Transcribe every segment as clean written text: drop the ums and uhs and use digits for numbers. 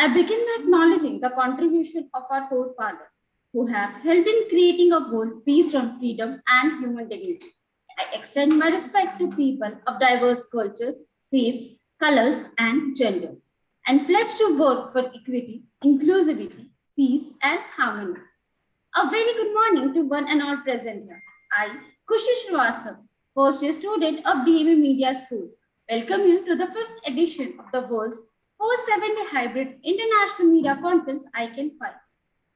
I begin by acknowledging the contribution of our forefathers who have helped in creating a world based on freedom and human dignity. I extend my respect to people of diverse cultures, faiths, colors, and genders, and pledge to work for equity, inclusivity, peace, and harmony. A very good morning to one and all present here. I, Kushi Srivastava, first year student of DME Media School, welcome you to the fifth edition of the world's first 7-day hybrid International Media Conference ICAN5.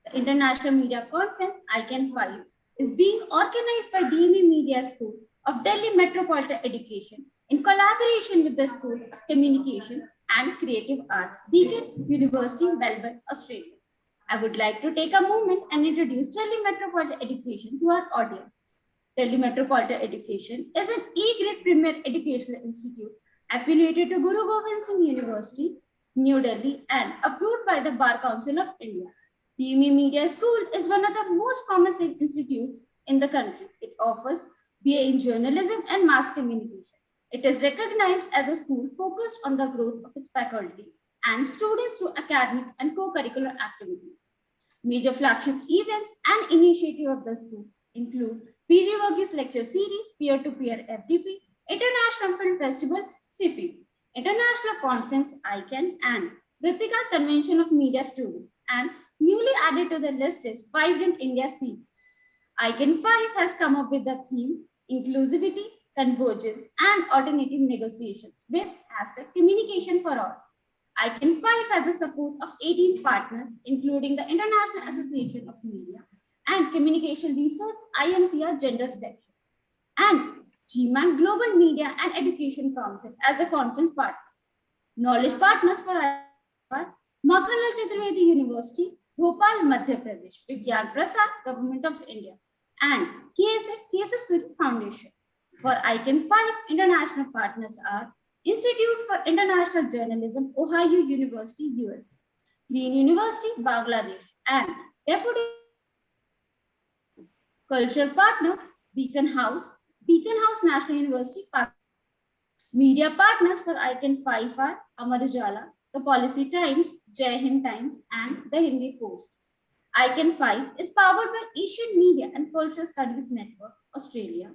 The International Media Conference ICAN5 is being organized by DME Media School of Delhi Metropolitan Education in collaboration with the School of Communication and Creative Arts, Deakin University, Melbourne, Australia. I would like to take a moment and introduce Delhi Metropolitan Education to our audience. Delhi Metropolitan Education is an E-grade premier educational institute affiliated to Guru Gobind Singh University, New Delhi, and approved by the Bar Council of India. DME Media School is one of the most promising institutes in the country. It offers BA in journalism and mass communication. It is recognized as a school focused on the growth of its faculty and students through academic and co-curricular activities. Major flagship events and initiatives of the school include PG Varghese Lecture Series, Peer-to-Peer FDP, International Film Festival, CIFI, International Conference ICAN, and Ritika Convention of Media Students, and newly added to the list is Vibrant India Series. ICAN5 has come up with the theme Inclusivity, Convergence, and Alternative Negotiations with hashtag Communication for All. ICAN5 has the support of 18 partners, including the International Association of Media and Communication Research, IMCR Gender Section, and GMAC Global Media and Education Council as the conference partners. Knowledge partners for ICAN5 Motilal Chaturvedi University, Bhopal, Madhya Pradesh, Vigyan Prasad, Government of India, and KSF Suri Foundation. For ICAN5, international partners are Institute for International Journalism, Ohio University, US, Green University, Bangladesh, and Daffodil Culture Partner, Beacon House National University, Pakistan. Media partners for ICAN5 are Amar Ujala, The Policy Times, Jai Hind Times, and The Hindi Post. ICAN5 is powered by Asian Media and Cultural Studies Network, Australia,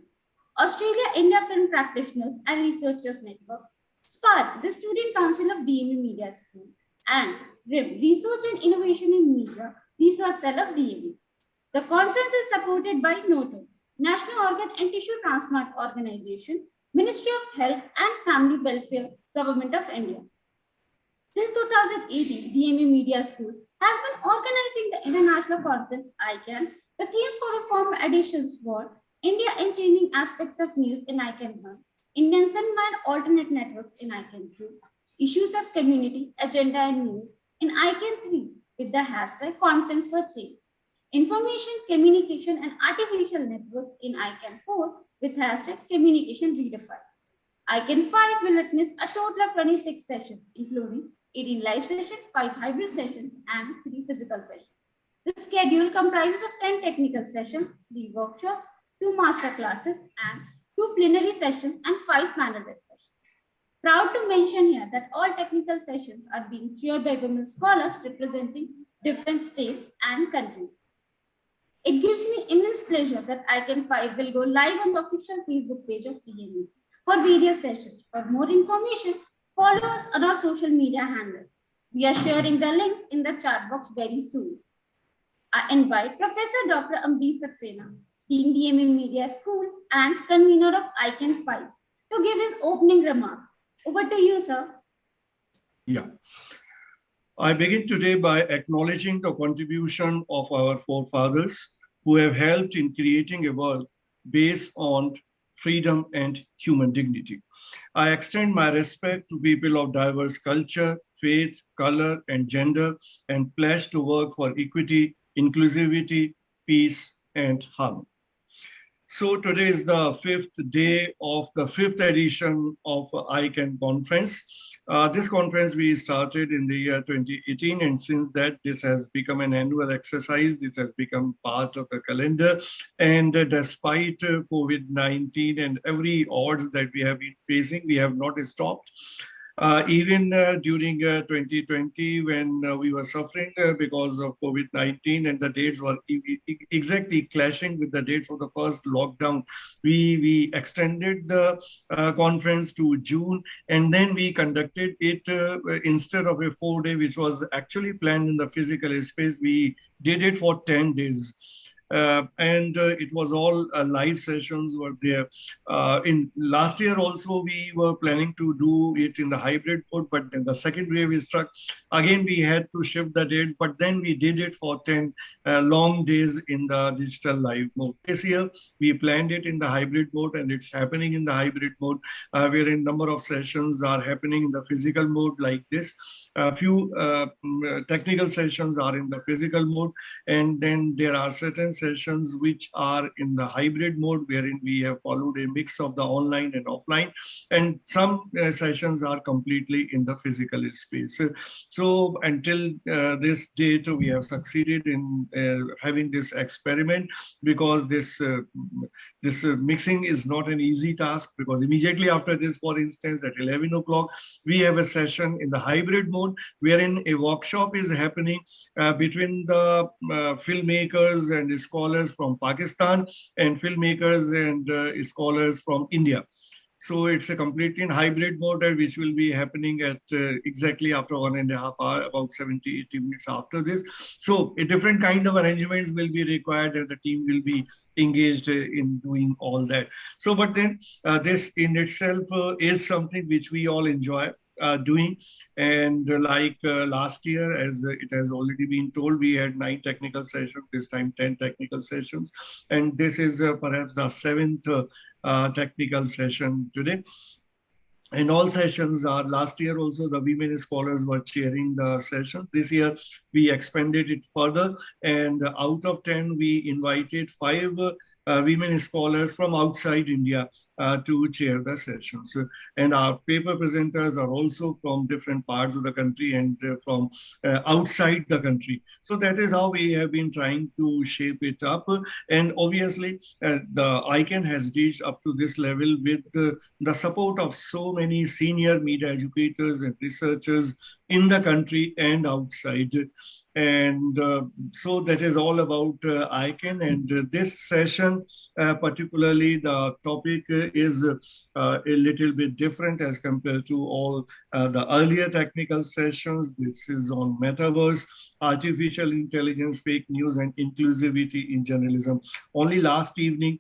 India Film Practitioners and Researchers Network, SPARC, the Student Council of DME Media School, and RIM, Research and Innovation in Media, Research Cell of DME. The conference is supported by NOTO, National Organ and Tissue Transplant Organization, Ministry of Health and Family Welfare, Government of India. Since 2018, DME Media School has been organizing the international conference ICAN. The themes for the former editions were India in Changing Aspects of News in ICAN1, Indian cinema and alternate networks in ICAN2, Issues of Community, Agenda and News in ICAN3 with the hashtag Conference for Change, Information, Communication and Artificial Networks in ICAN4 with hashtag Communication Redefined. ICAN5 will witness a total of 26 sessions, including 18 live sessions, 5 hybrid sessions, and 3 physical sessions. The schedule comprises of 10 technical sessions, 3 workshops, 2 master classes, and 2 plenary sessions, and 5 panel discussions. Proud to mention here that all technical sessions are being chaired by women scholars representing different states and countries. It gives me immense pleasure that ICAN5 will go live on the official Facebook page of DME for various sessions. For more information, follow us on our social media handles. We are sharing the links in the chat box very soon. I invite Professor Dr. Ambeer Saxena, Dean DME Media School and convener of ICAN5, to give his opening remarks. Over to you, sir. Yeah. I begin today by acknowledging the contribution of our forefathers who have helped in creating a world based on freedom and human dignity. I extend my respect to people of diverse culture, faith, color, and gender, and pledge to work for equity, inclusivity, peace, and harmony. So today is the 5th day of the 5th edition of ICAN conference. This conference we started in the year 2018, and since that this has become an annual exercise. This has become part of the calendar, and despite COVID-19 and every odds that we have been facing, we have not stopped. Even during 2020, when we were suffering because of COVID-19 and the dates were exactly clashing with the dates of the first lockdown, we extended the conference to June, and then we conducted it instead of a 4-day, which was actually planned in the physical space, we did it for 10 days. And it was all live sessions were there. In last year also, we were planning to do it in the hybrid mode, but then the second wave is struck. Again, we had to shift the dates, but then we did it for 10 long days in the digital live mode. This year, we planned it in the hybrid mode, and it's happening in the hybrid mode, wherein number of sessions are happening in the physical mode like this. A few technical sessions are in the physical mode, and then there are certain sessions which are in the hybrid mode, wherein we have followed a mix of the online and offline, and some sessions are completely in the physical space. So until this date, we have succeeded in having this experiment, because this mixing is not an easy task, because immediately after this, for instance, at 11 o'clock, we have a session in the hybrid mode, wherein a workshop is happening between the filmmakers and scholars from Pakistan and filmmakers and scholars from India. So it's a completely hybrid mode, which will be happening at exactly after 1.5 hours, about 70, 80 minutes after this. So a different kind of arrangements will be required, and the team will be engaged in doing all that. So, but then this in itself is something which we all enjoy doing. And like last year, as it has already been told, we had 9 technical sessions, this time 10 technical sessions. And this is perhaps the 7th technical session today. And all sessions are, last year also the women scholars were chairing the session. This year we expanded it further, and out of 10 we invited 5 women scholars from outside India to chair the sessions. And our paper presenters are also from different parts of the country and from outside the country. So that is how we have been trying to shape it up. And obviously the ICAN has reached up to this level with the support of so many senior media educators and researchers in the country and outside. And so that is all about ICAN. And this session, particularly the topic is a little bit different as compared to all the earlier technical sessions. This is on Metaverse, artificial intelligence, fake news, and inclusivity in journalism. Only last evening,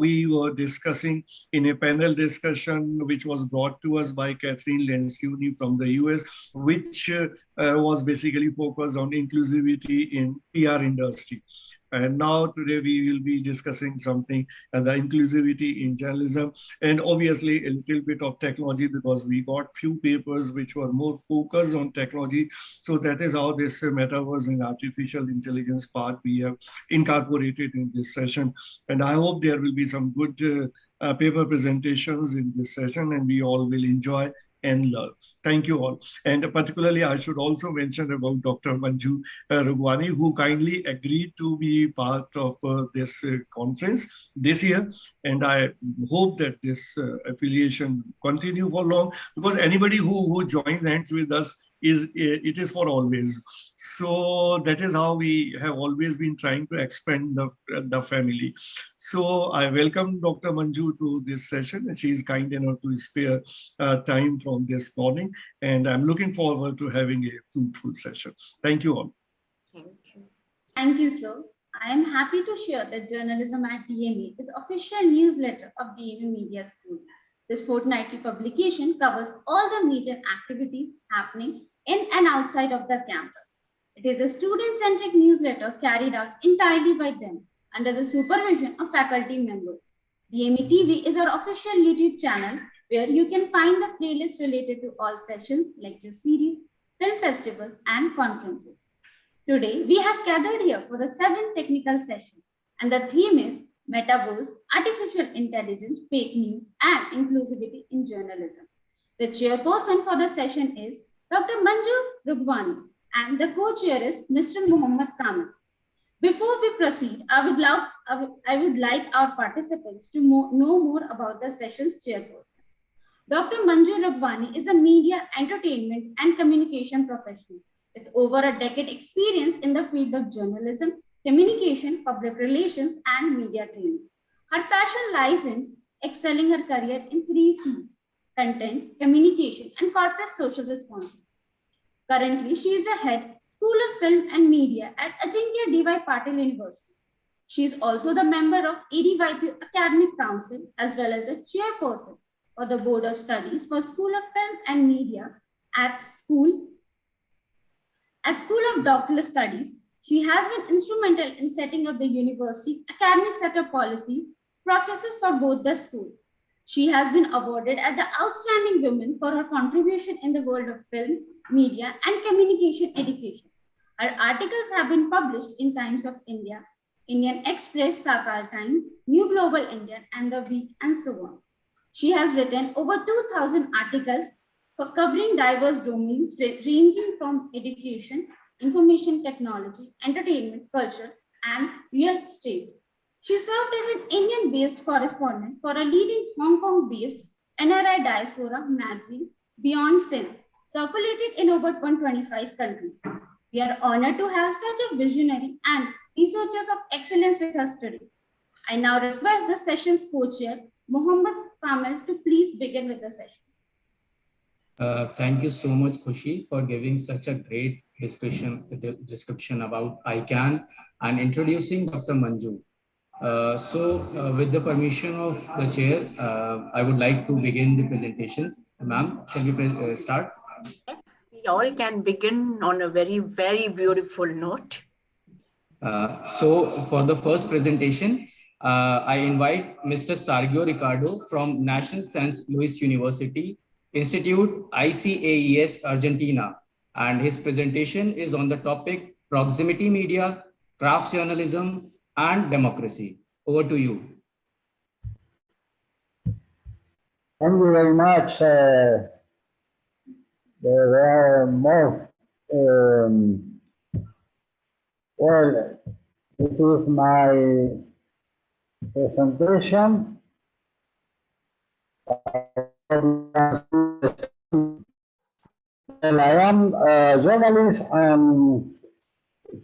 we were discussing in a panel discussion, which was brought to us by Catherine Lencioni from the US, which was basically focused on inclusivity in PR industry. And now today we will be discussing something, the inclusivity in journalism, and obviously a little bit of technology, because we got few papers which were more focused on technology. So that is how this metaverse and artificial intelligence part we have incorporated in this session. And I hope there will be some good paper presentations in this session, and we all will enjoy and learn. Thank you all. And particularly, I should also mention about Dr. Manju Rughwani, who kindly agreed to be part of this conference this year. And I hope that this affiliation continue for long, because anybody who joins hands with us it is for always. So that is how we have always been trying to expand the family. So I welcome Dr. Manju to this session, and she is kind enough to spare time from this morning. And I'm looking forward to having a fruitful session. Thank you all. Thank you. Thank you, sir. I am happy to share that Journalism at DME is official newsletter of DME Media School. This fortnightly publication covers all the major activities happening in and outside of the campus. It is a student-centric newsletter carried out entirely by them under the supervision of faculty members. DME TV is our official YouTube channel where you can find the playlist related to all sessions, lecture series, film festivals, and conferences. Today, we have gathered here for the 7th technical session, and the theme is Metaverse, Artificial Intelligence, Fake News, and Inclusivity in Journalism. The chairperson for the session is Dr. Manju Rughwani, and the co-chair is Mr. Kamil. Before we proceed, I would like our participants to know more about the session's chairperson. Dr. Manju Rughwani is a media, entertainment, and communication professional with over a decade experience in the field of journalism, communication, public relations, and media training. Her passion lies in excelling her career in three C's: content, communication, and corporate social responsibility. Currently, she is the head School of Film and Media at Ajeenkya D.Y. Patil University. She is also the member of ADYP Academic Council as well as the chairperson for the Board of Studies for School of Film and Media at School of Doctoral Studies. She has been instrumental in setting up the university academic set of policies, processes for both the school. She has been awarded as the Outstanding Woman for her contribution in the world of film, media, and communication education. Her articles have been published in Times of India, Indian Express, Sakar Times, New Global India, and The Week, and so on. She has written over 2,000 articles for covering diverse domains ranging from education, information technology, entertainment, culture, and real estate. She served as an Indian-based correspondent for a leading Hong Kong-based NRI diaspora magazine, Beyond Sin, circulated in over 125 countries. We are honored to have such a visionary and researchers of excellence with us today. I now request the session's co-chair, Mohammed Kamil, to please begin with the session. Thank you so much, Khushi, for giving such a great description about ICAN and introducing Dr. Manju. With the permission of the chair, I would like to begin the presentations. Ma'am, shall we start? We all can begin on a very, very beautiful note. So for the first presentation, I invite Mr. Sergio Ricardo from National San Luis University Institute, ICAES, Argentina. And his presentation is on the topic proximity media, craft journalism, and democracy. Over to you. Thank you very much. There are more. Well, this is my presentation. Well, I am a journalist and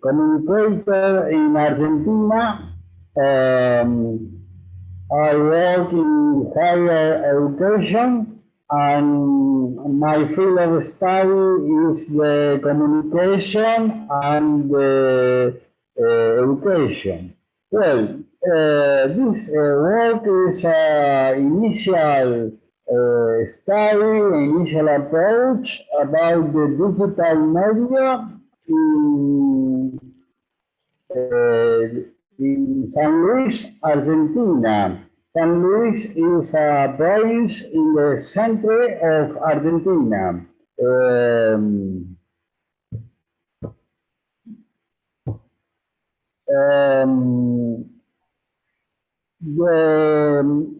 communicator in Argentina. I work in higher education, and my field of study is the communication and the education. Well, this work is initial study, initial approach about the digital media in San Luis, Argentina. San Luis is a province in the center of Argentina.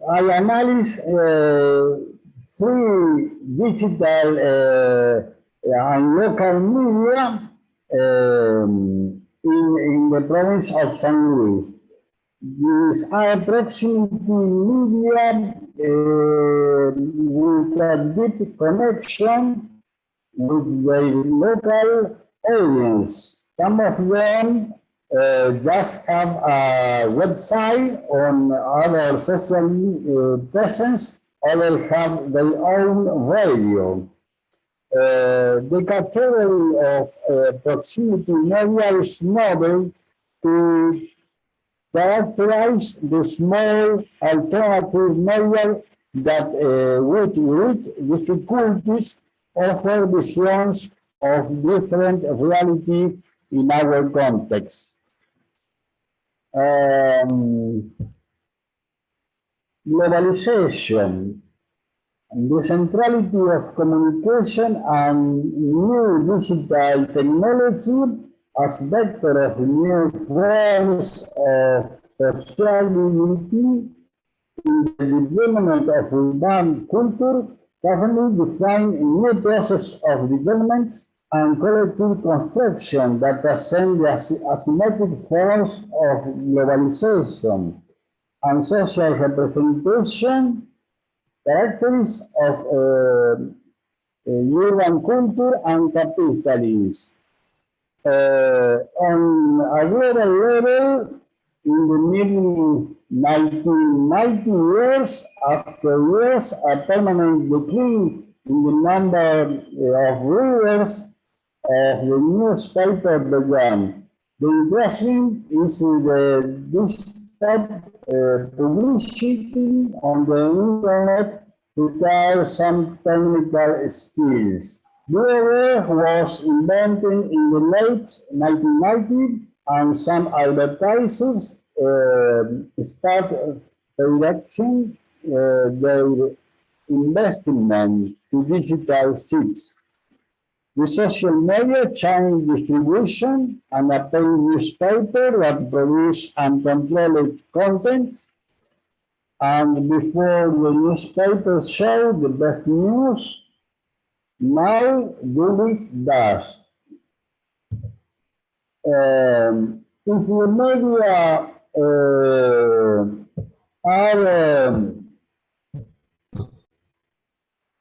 I analyze three digital and local media in the province of San Luis. These are proximity media with a deep connection with the local audience. Some of them just have a website on other social presence, others have their own radio. The category of proximity media is novel to characterize the small alternative media that with difficulties offer visions of different reality in our context. Globalization, the centrality of communication and new digital technology as vector of new forms of social unity in the development of urban culture, currently define a new process of development and collective construction that ascend the asymmetric forms of globalization and social representation characteristics of urban culture and capitalism. On a global level, in the mid-1990 years, after years, a permanent decline in the number of readers of the newspaper began. The interesting is the digital publishing on the internet requires some technical skills. Metaverse was invented in the late 1990s, and some advertisers started directing their investment to digital seats. The social media changed distribution and a paid newspaper that produced uncontrolled content. And before the newspaper showed the best news, now Google does. If the media are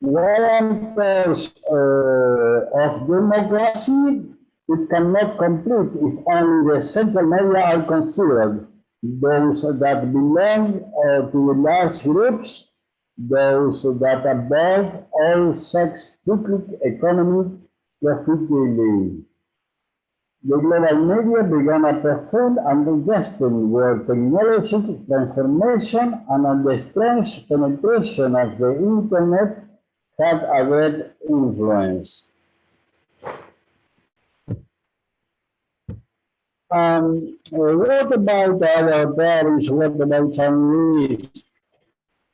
guarantors of democracy, it cannot complete if only the central media are considered. Those that belong to the large groups, those that above all sex cyclic economic profitability. The global media began a profound understanding where technological transformation and the strange penetration of the internet had a great influence. What about our Paris? What about San Luis?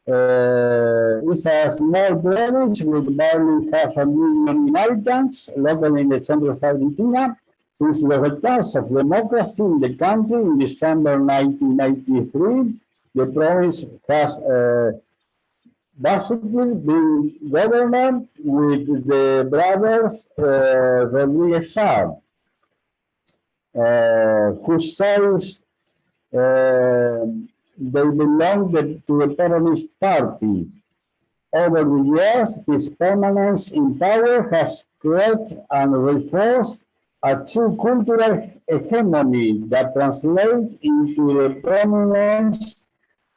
It's a small province with barely 500,000 inhabitants, located in the center of Argentina. Since the return of democracy in the country in December 1993, the province has basically been governed with the brothers Rodriguez Saab, who says they belong to the Peronist Party. Over the years, his permanence in power has created and reinforced a true cultural hegemony that translates into the prominence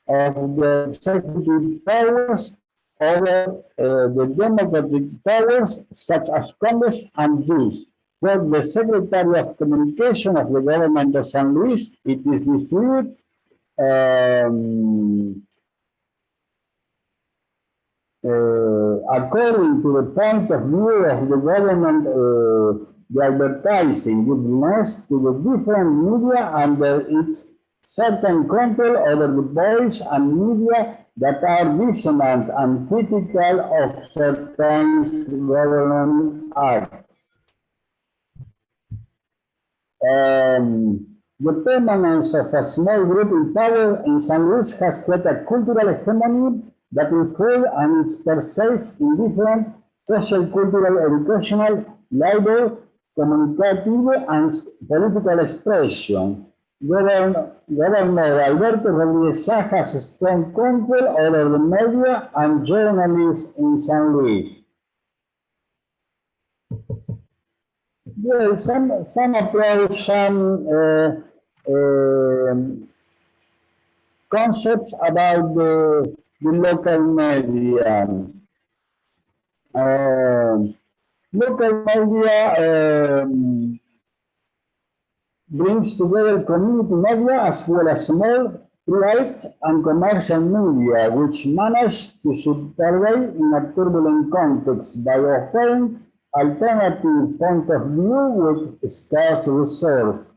of the executive powers over the democratic powers such as Congress and Jews. For the Secretary of Communication of the government of San Luis, it is distributed according to the point of view of the government, the advertising gives less to the different media under its certain control over the voice and media that are dissonant and critical of certain government acts. The permanence of a small group in power in San Luis has created a cultural hegemony that infers and is perceived in different social, cultural, educational, labor, communicative, and political expression. Governor Alberto Rodriguez has a strong control over the media and journalists in San Luis. Well, some approach, some concepts about the local media. Local media brings together community media as well as small, private, and commercial media, which manage to survive in a turbulent context by offering alternative point of view with scarce resource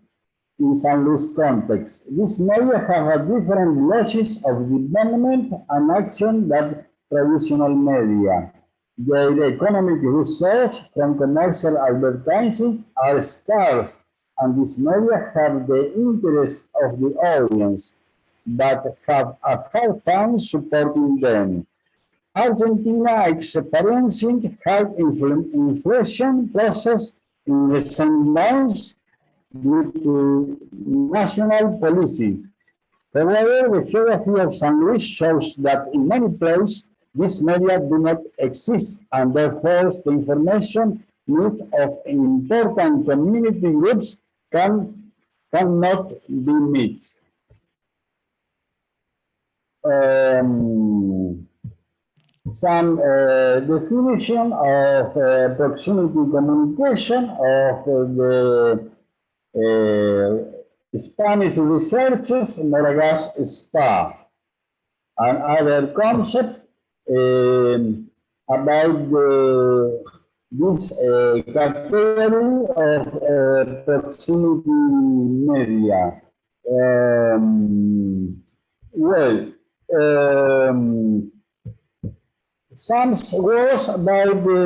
in San Luis context. These media have a different logics of development and action than traditional media. Their economic resources from commercial advertising are scarce, and these media have the interest of the audience, but have a hard time supporting them. Argentina experiencing high inflation process in recent months due to national policy. However, the geography of San Luis shows that in many places These media do not exist, and therefore the information needs of important community groups cannot be met. Some definition of proximity communication of the Spanish researchers, Moragas SPA, and other concepts about this category of proximity media. Some words about the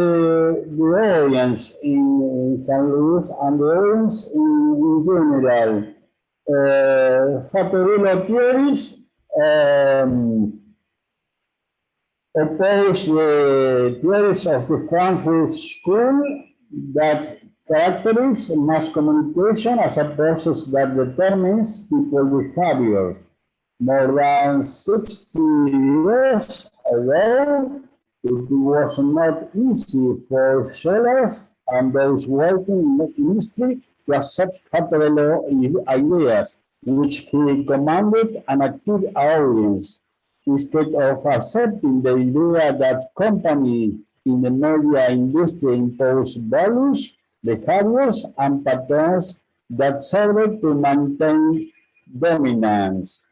audience in San Luis and the audience in general. Fattorello theories oppose the theories of the Frankfurt School that characterizes mass communication as a process that determines people's behavior. More than 60 years ago, it was not easy for sellers and those working in the industry to accept Fattorello ideas, in which he commanded an active audience. Instead of accepting the idea that companies in the media industry impose values, behaviors, and patterns that serve to maintain dominance.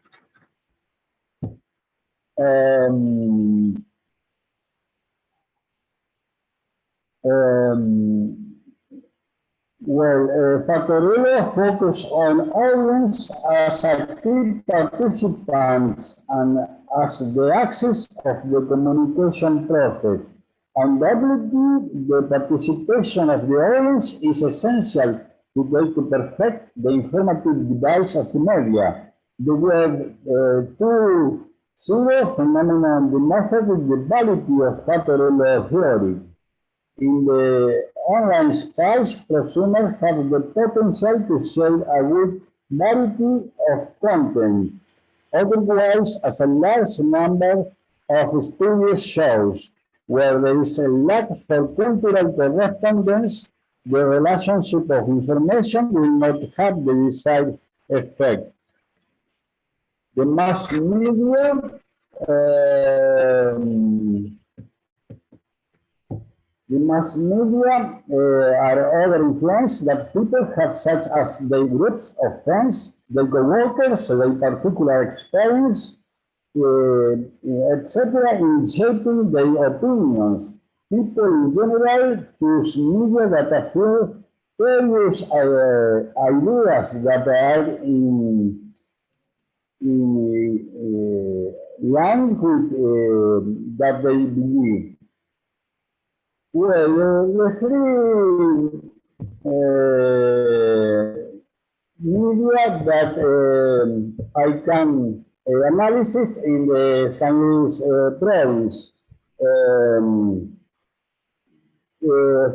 Fattorello focused on audience as active participants and as the axis of the communication process. Undoubtedly, the participation of the audience is essential to perfect the informative device of the media. There were two pseudo-phenomena demonstrated the validity of Fattorello theory. In the online space, prosumers have the potential to sell a good variety of content. Otherwise, as a large number of studios shows, where there is a lack for cultural correspondence, the relationship of information will not have the desired effect. The mass media are other influence that people have, such as their groups of friends, their co-workers, their particular experience, etc., in shaping their opinions. People in general choose media that feel various ideas that are in line with that they believe. Well, the three media that I can analysis in the San Luis province.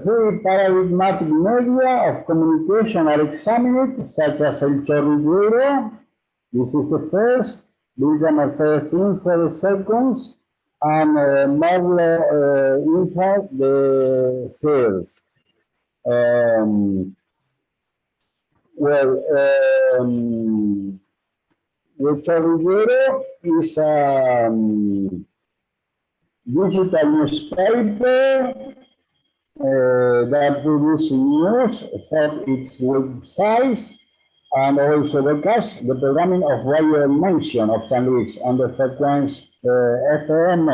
Three paradigmatic media of communication are examined, such as El Chorrillero, this is the first, Villa Mercedes Info, the second, and Mohd Info, the third. The Chorrillero is a digital newspaper that produces news for its websites and also broadcasts the programming of radio mention of San Luis on the frequency FM.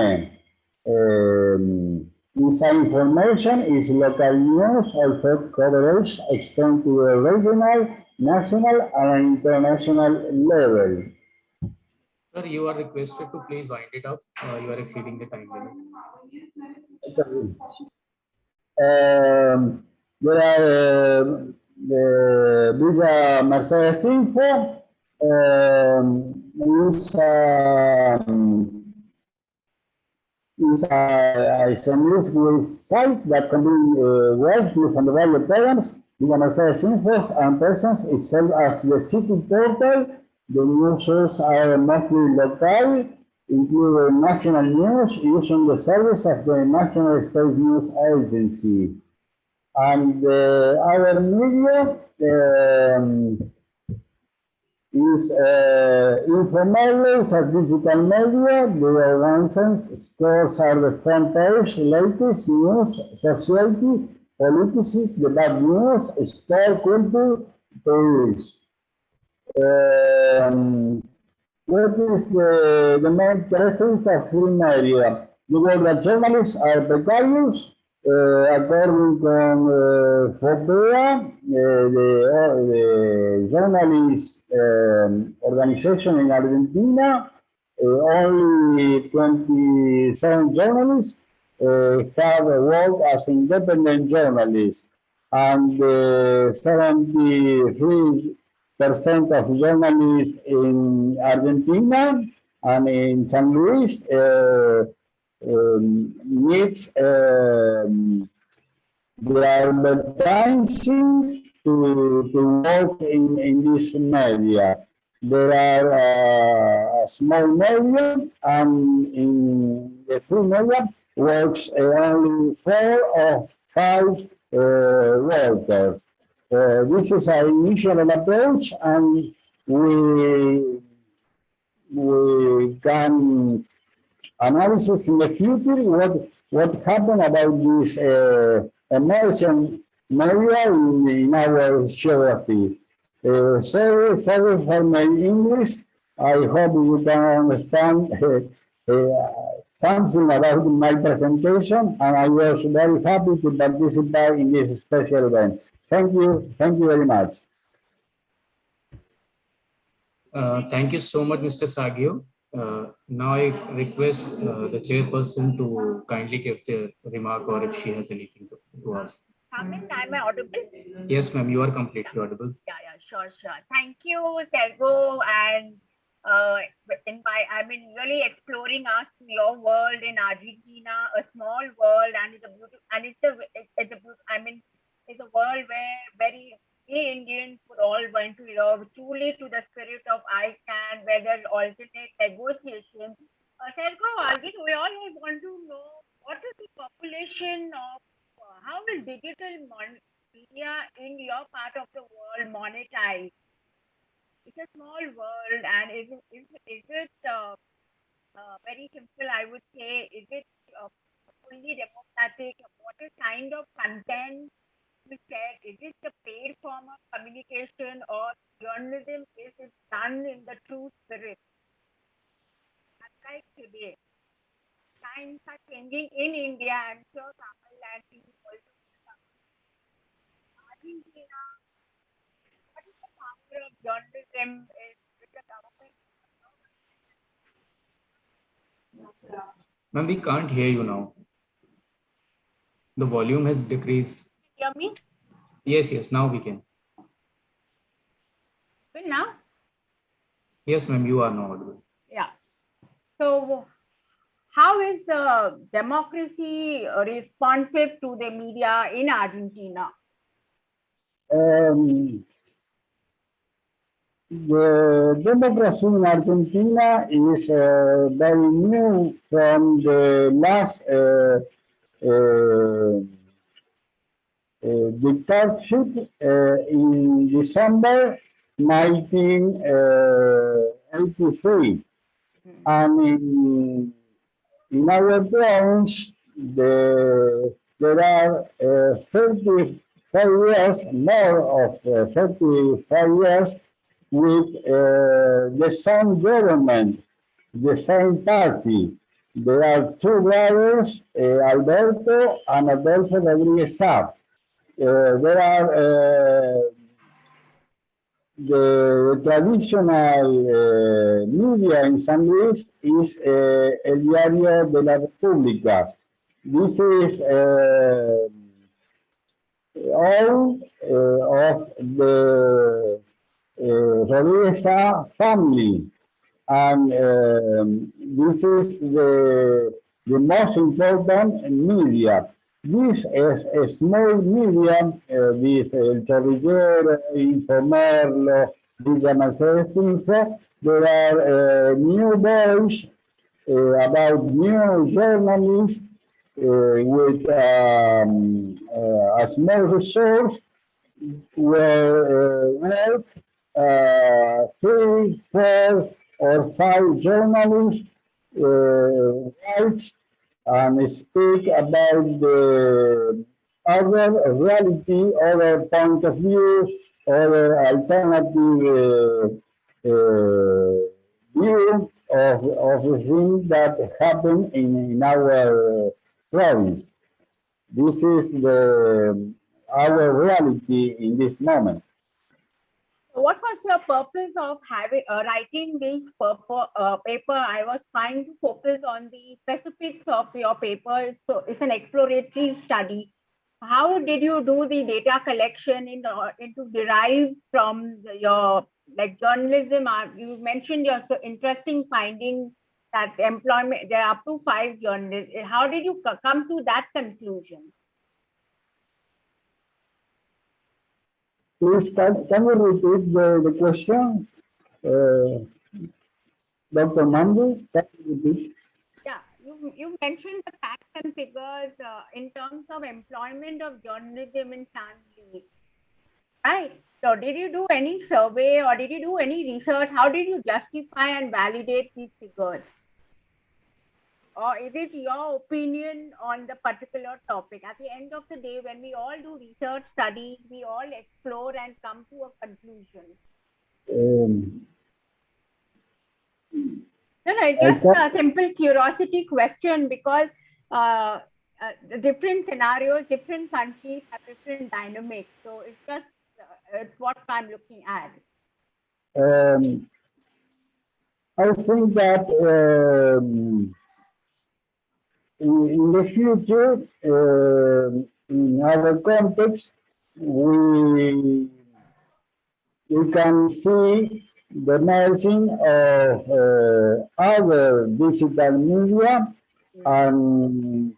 Inside information is local news, also coverage extend to the regional, national, and international level. Sir, you are requested to please wind it up. You are exceeding the time limit. There are the Villa Mercedes Info is a site that can be watched on the radio programs. Villa Mercedes Info and persons itself as the city portal. The users are mostly local, include national news using the service of the National State News Agency. And our media is informal for digital media. The nonsense scores are the front page, latest news, society, politics, the bad news, sport, culture, tourists. What is the main characteristic of free media? The word that journalists are precarious, according to FOPEA, the journalist organization in Argentina, only 27 journalists have worked as independent journalists, and 73% of journalists in Argentina and in San Luis needs the advertising to work in this media. There are small media, and in the free media works only 4 or 5 workers. This is our initial approach, and we can analysis in the future what happened about this emerging media in our geography. Sorry for my English. I hope you can understand something about my presentation, and I was very happy to participate in this special event. Thank you very much. Thank you so much, Mr. Sagio. Now I request the chairperson to kindly give the remark, or if she has anything to ask. Kamil, am I audible? Yes, ma'am, you are completely audible. Yeah, sure. Thank you, Sergo, and really exploring us to your world in Argentina, a small world, and it's a world where we Indians would all want to love truly to the spirit of ICAN, where there's alternate negotiation. Sergo, we always want to know what is the population of how is digital media in your part of the world monetized? It's a small world, and is it very simple? I would say, is it fully democratic? What is kind of content you said? Is it the paid form of communication, or journalism is it done in the true spirit? Unlike today, times are changing in India. I'm sure Kamil and you also. Argentina, what is the power of journalism with the government? Ma'am, we can't hear you now. The volume has decreased. Hear me? Yes, now we can. Well, now? Yes, ma'am, you are now audible. Yeah. So, how is democracy responsive to the media in Argentina? The democracy in Argentina is very new from the last dictatorship in December 1983. And in our province, there are 35 years, more of 35 years, with the same government, the same party. There are 2 brothers, Alberto and Adolfo Rodriguez Saab. There are the traditional media in San Luis is El Diario de la República. This is all of the Rodriguez family, and this is the most important media. This is a small media, this El Torrillero, Informerlo, Villa Mercedes Info. There are new boys about new journalists with a small resource where work 3, 4, or 5 journalists write and speak about the other reality, other point of view, other alternative view of the things that happen in our province. This is our reality in this moment. What was your purpose of having writing this paper? I was trying to focus on the specifics of your paper. So it's an exploratory study. How did you do the data collection into derive from your journalism? You mentioned your interesting finding that employment, there are up to 5 journalists. How did you come to that conclusion? Please, can you repeat the question? Dr. Manju, can you repeat? Yeah, you mentioned the facts and figures in terms of employment of journalism in Sandli, right? So did you do any survey or did you do any research? How did you justify and validate these figures? Or is it your opinion on the particular topic? At the end of the day, when we all do research studies, we all explore and come to a conclusion. No, it's just a simple curiosity question because the different scenarios, different countries have different dynamics. So it's just it's what I'm looking at. I think that in the future, in our context, we can see the merging of other digital media and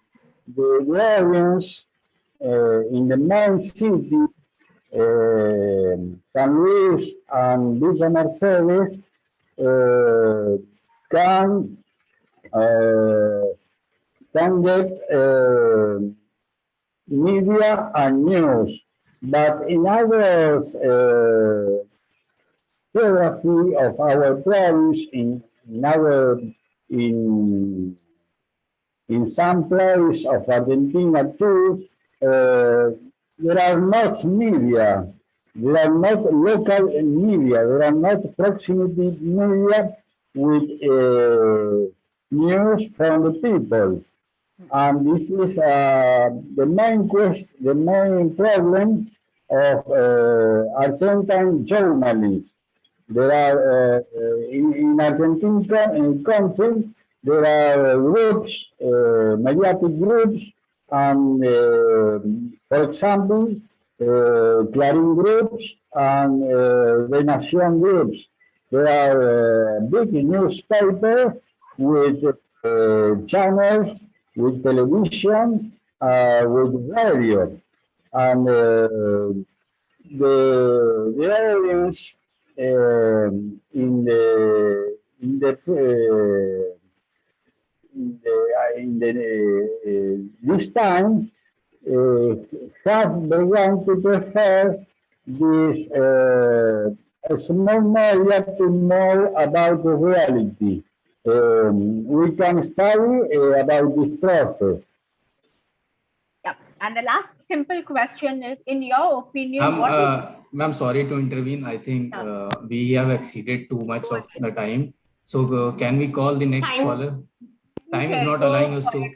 the audience in the main city, San Luis and Villa Mercedes, can get media and news, but in other geography of our province, in some place of Argentina too, there are not media, there are not local media, there are not proximity media with news from the people. And this is the main question, the main problem of Argentine journalists. There are in Argentine country, there are groups, mediatic groups, and for example, Clarín groups and the Nación groups. There are big newspapers with channels, with television, with radio, and the audience in this time have begun to prefer this small media to more about the reality. We can study about this process. Yeah, and the last simple question is, in your opinion, Ma'am, sorry to intervene. I think we have exceeded too much of the time. So can we call the next caller? Time is not allowing us to.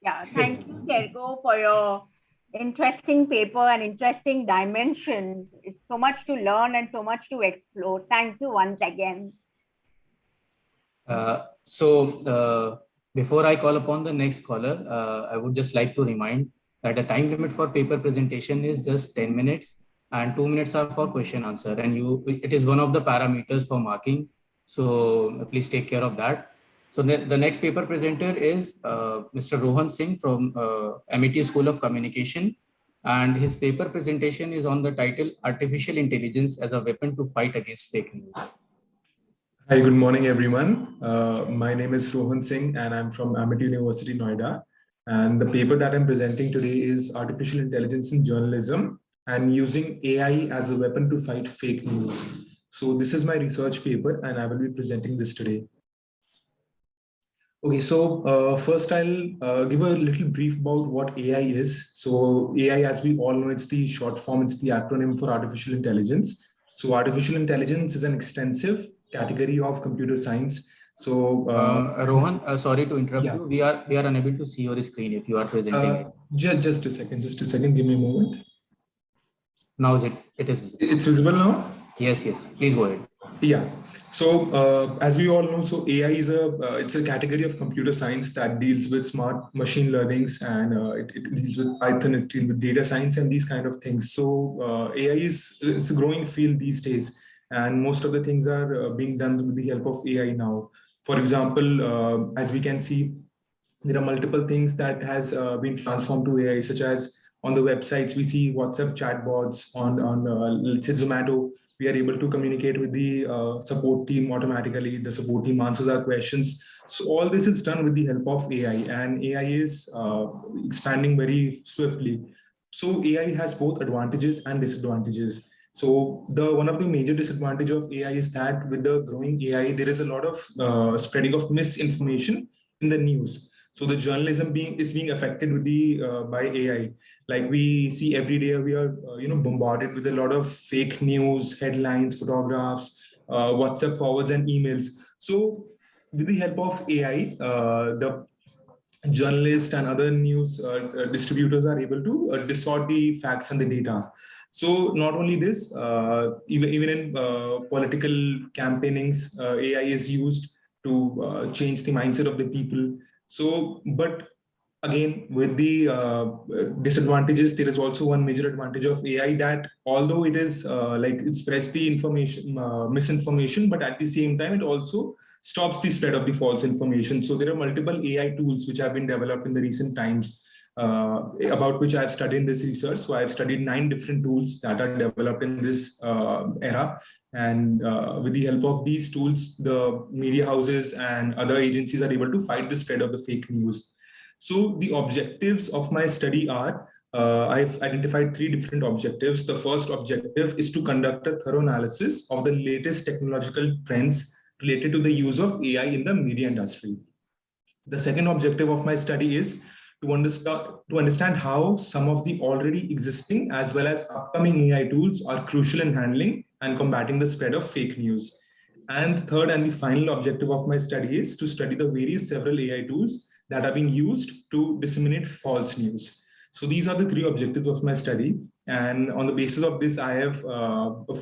Yeah, thank you, Sergo, for your interesting paper and interesting dimension. It's so much to learn and so much to explore. Thank you once again. Before I call upon the next caller, I would just like to remind that the time limit for paper presentation is just 10 minutes and 2 minutes are for question answer. And it is one of the parameters for marking. So please take care of that. So the next paper presenter is Mr. Rohan Singh from MIT School of Communication. And his paper presentation is on the title Artificial Intelligence as a Weapon to Fight Against Fake News. Hi, good morning, everyone. My name is Rohan Singh, and I'm from Amity University, Noida. And the paper that I'm presenting today is Artificial Intelligence in Journalism and Using AI as a Weapon to Fight Fake News. So this is my research paper, and I will be presenting this today. Okay, so first I'll give a little brief about what AI is. So AI, as we all know, it's the short form, it's the acronym for artificial intelligence. So artificial intelligence is an extensive category of computer science. So Rohan, sorry to interrupt you. We are unable to see your screen if you are presenting it. Just a second, give me a moment. Now it is visible. It's visible now? Yes, please go ahead. Yeah. So as we all know, so AI is it's a category of computer science that deals with smart machine learnings, and it deals with Python, it deals with data science and these kind of things. So AI it's a growing field these days, and most of the things are being done with the help of AI now. For example, as we can see, there are multiple things that has been transformed to AI, such as on the websites we see WhatsApp chatbots. On let's say Zomato, we are able to communicate with the support team automatically. The support team answers our questions. So all this is done with the help of AI, and AI is expanding very swiftly. So AI has both advantages and disadvantages. So the one of the major disadvantage of AI is that with the growing AI, there is a lot of spreading of misinformation in the news. So the journalism is being affected with the by AI. Like we see every day, we are bombarded with a lot of fake news, headlines, photographs, WhatsApp forwards, and emails. So with the help of AI, the journalists and other news distributors are able to distort the facts and the data. So not only this, even in political campaignings, AI is used to change the mindset of the people. So, but again, with the disadvantages, there is also one major advantage of AI, that although it is like it spreads the information, misinformation, but at the same time, it also stops the spread of the false information. So there are multiple AI tools which have been developed in the recent times, about which I have studied in this research. So I have studied 9 different tools that are developed in this era. And with the help of these tools, the media houses and other agencies are able to fight the spread of the fake news. So the objectives of my study are, I've identified 3 different objectives. The first objective is to conduct a thorough analysis of the latest technological trends related to the use of AI in the media industry. The second objective of my study is to understand how some of the already existing as well as upcoming AI tools are crucial in handling and combating the spread of fake news. And third and the final objective of my study is to study the various several AI tools that are being used to disseminate false news. So these are the 3 objectives of my study. And on the basis of this, I have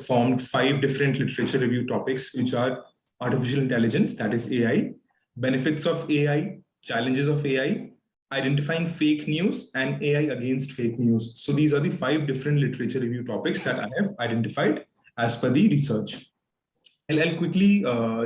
formed 5 different literature review topics, which are artificial intelligence, that is AI, benefits of AI, challenges of AI, identifying fake news, and AI against fake news. So these are the 5 different literature review topics that I have identified as per the research. I'll quickly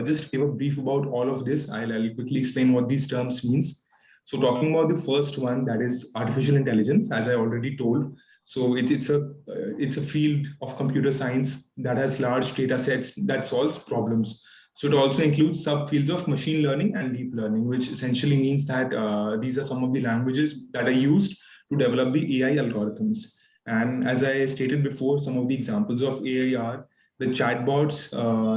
just give a brief about all of this. I'll quickly explain what these terms means. So talking about the first one, that is artificial intelligence, as I already told. So it's a field of computer science that has large data sets that solves problems. So it also includes subfields of machine learning and deep learning, which essentially means that these are some of the languages that are used to develop the AI algorithms. And as I stated before, some of the examples of AI are the chatbots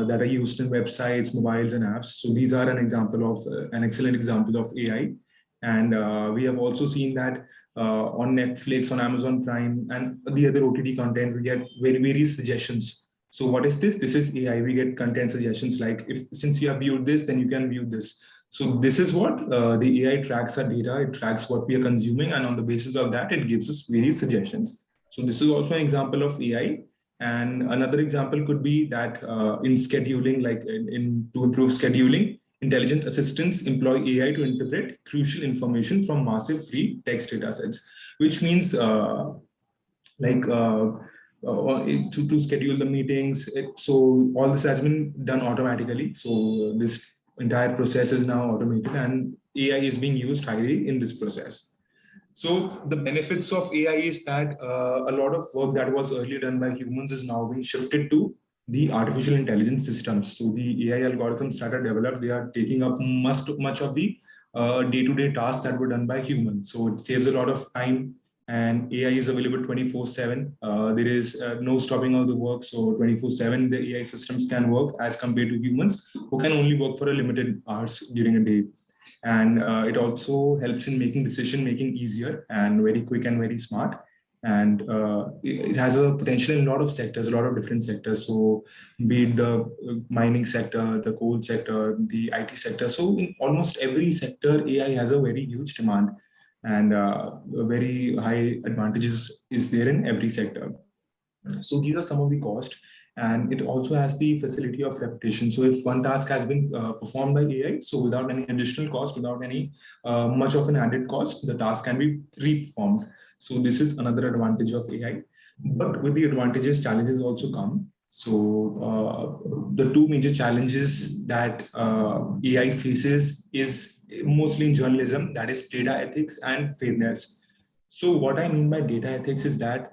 that are used in websites, mobiles, and apps. So these are an example of an excellent example of AI. And we have also seen that on Netflix, on Amazon Prime, and the other OTT content, we get various suggestions. So what is this? This is AI. We get content suggestions like, since you have viewed this, then you can view this. So this is what the AI tracks our data. It tracks what we are consuming, and on the basis of that, it gives us various suggestions. So this is also an example of AI. And another example could be that in scheduling, like to improve scheduling, intelligent assistants employ AI to interpret crucial information from massive free text data sets, which means to schedule the meetings. So all this has been done automatically. So this entire process is now automated, and AI is being used highly in this process. So the benefits of AI is that a lot of work that was earlier done by humans is now being shifted to the artificial intelligence systems. So the AI algorithms that are developed, they are taking up much of the day-to-day tasks that were done by humans. So it saves a lot of time, and AI is available 24/7. There is no stopping of the work. So 24/7, the AI systems can work as compared to humans who can only work for a limited hours during a day. And it also helps in making decision making easier and very quick and very smart. And it has a potential in a lot of sectors, a lot of different sectors. So be it the mining sector, the coal sector, the IT sector. So in almost every sector, AI has a very huge demand, and very high advantages is there in every sector. So these are some of the cost, and it also has the facility of repetition. So if one task has been performed by AI, so without any additional cost, without any much of an added cost, the task can be re-performed. So this is another advantage of AI. But with the advantages, challenges also come. So the two major challenges that AI faces is mostly in journalism, that is data ethics and fairness. So what I mean by data ethics is that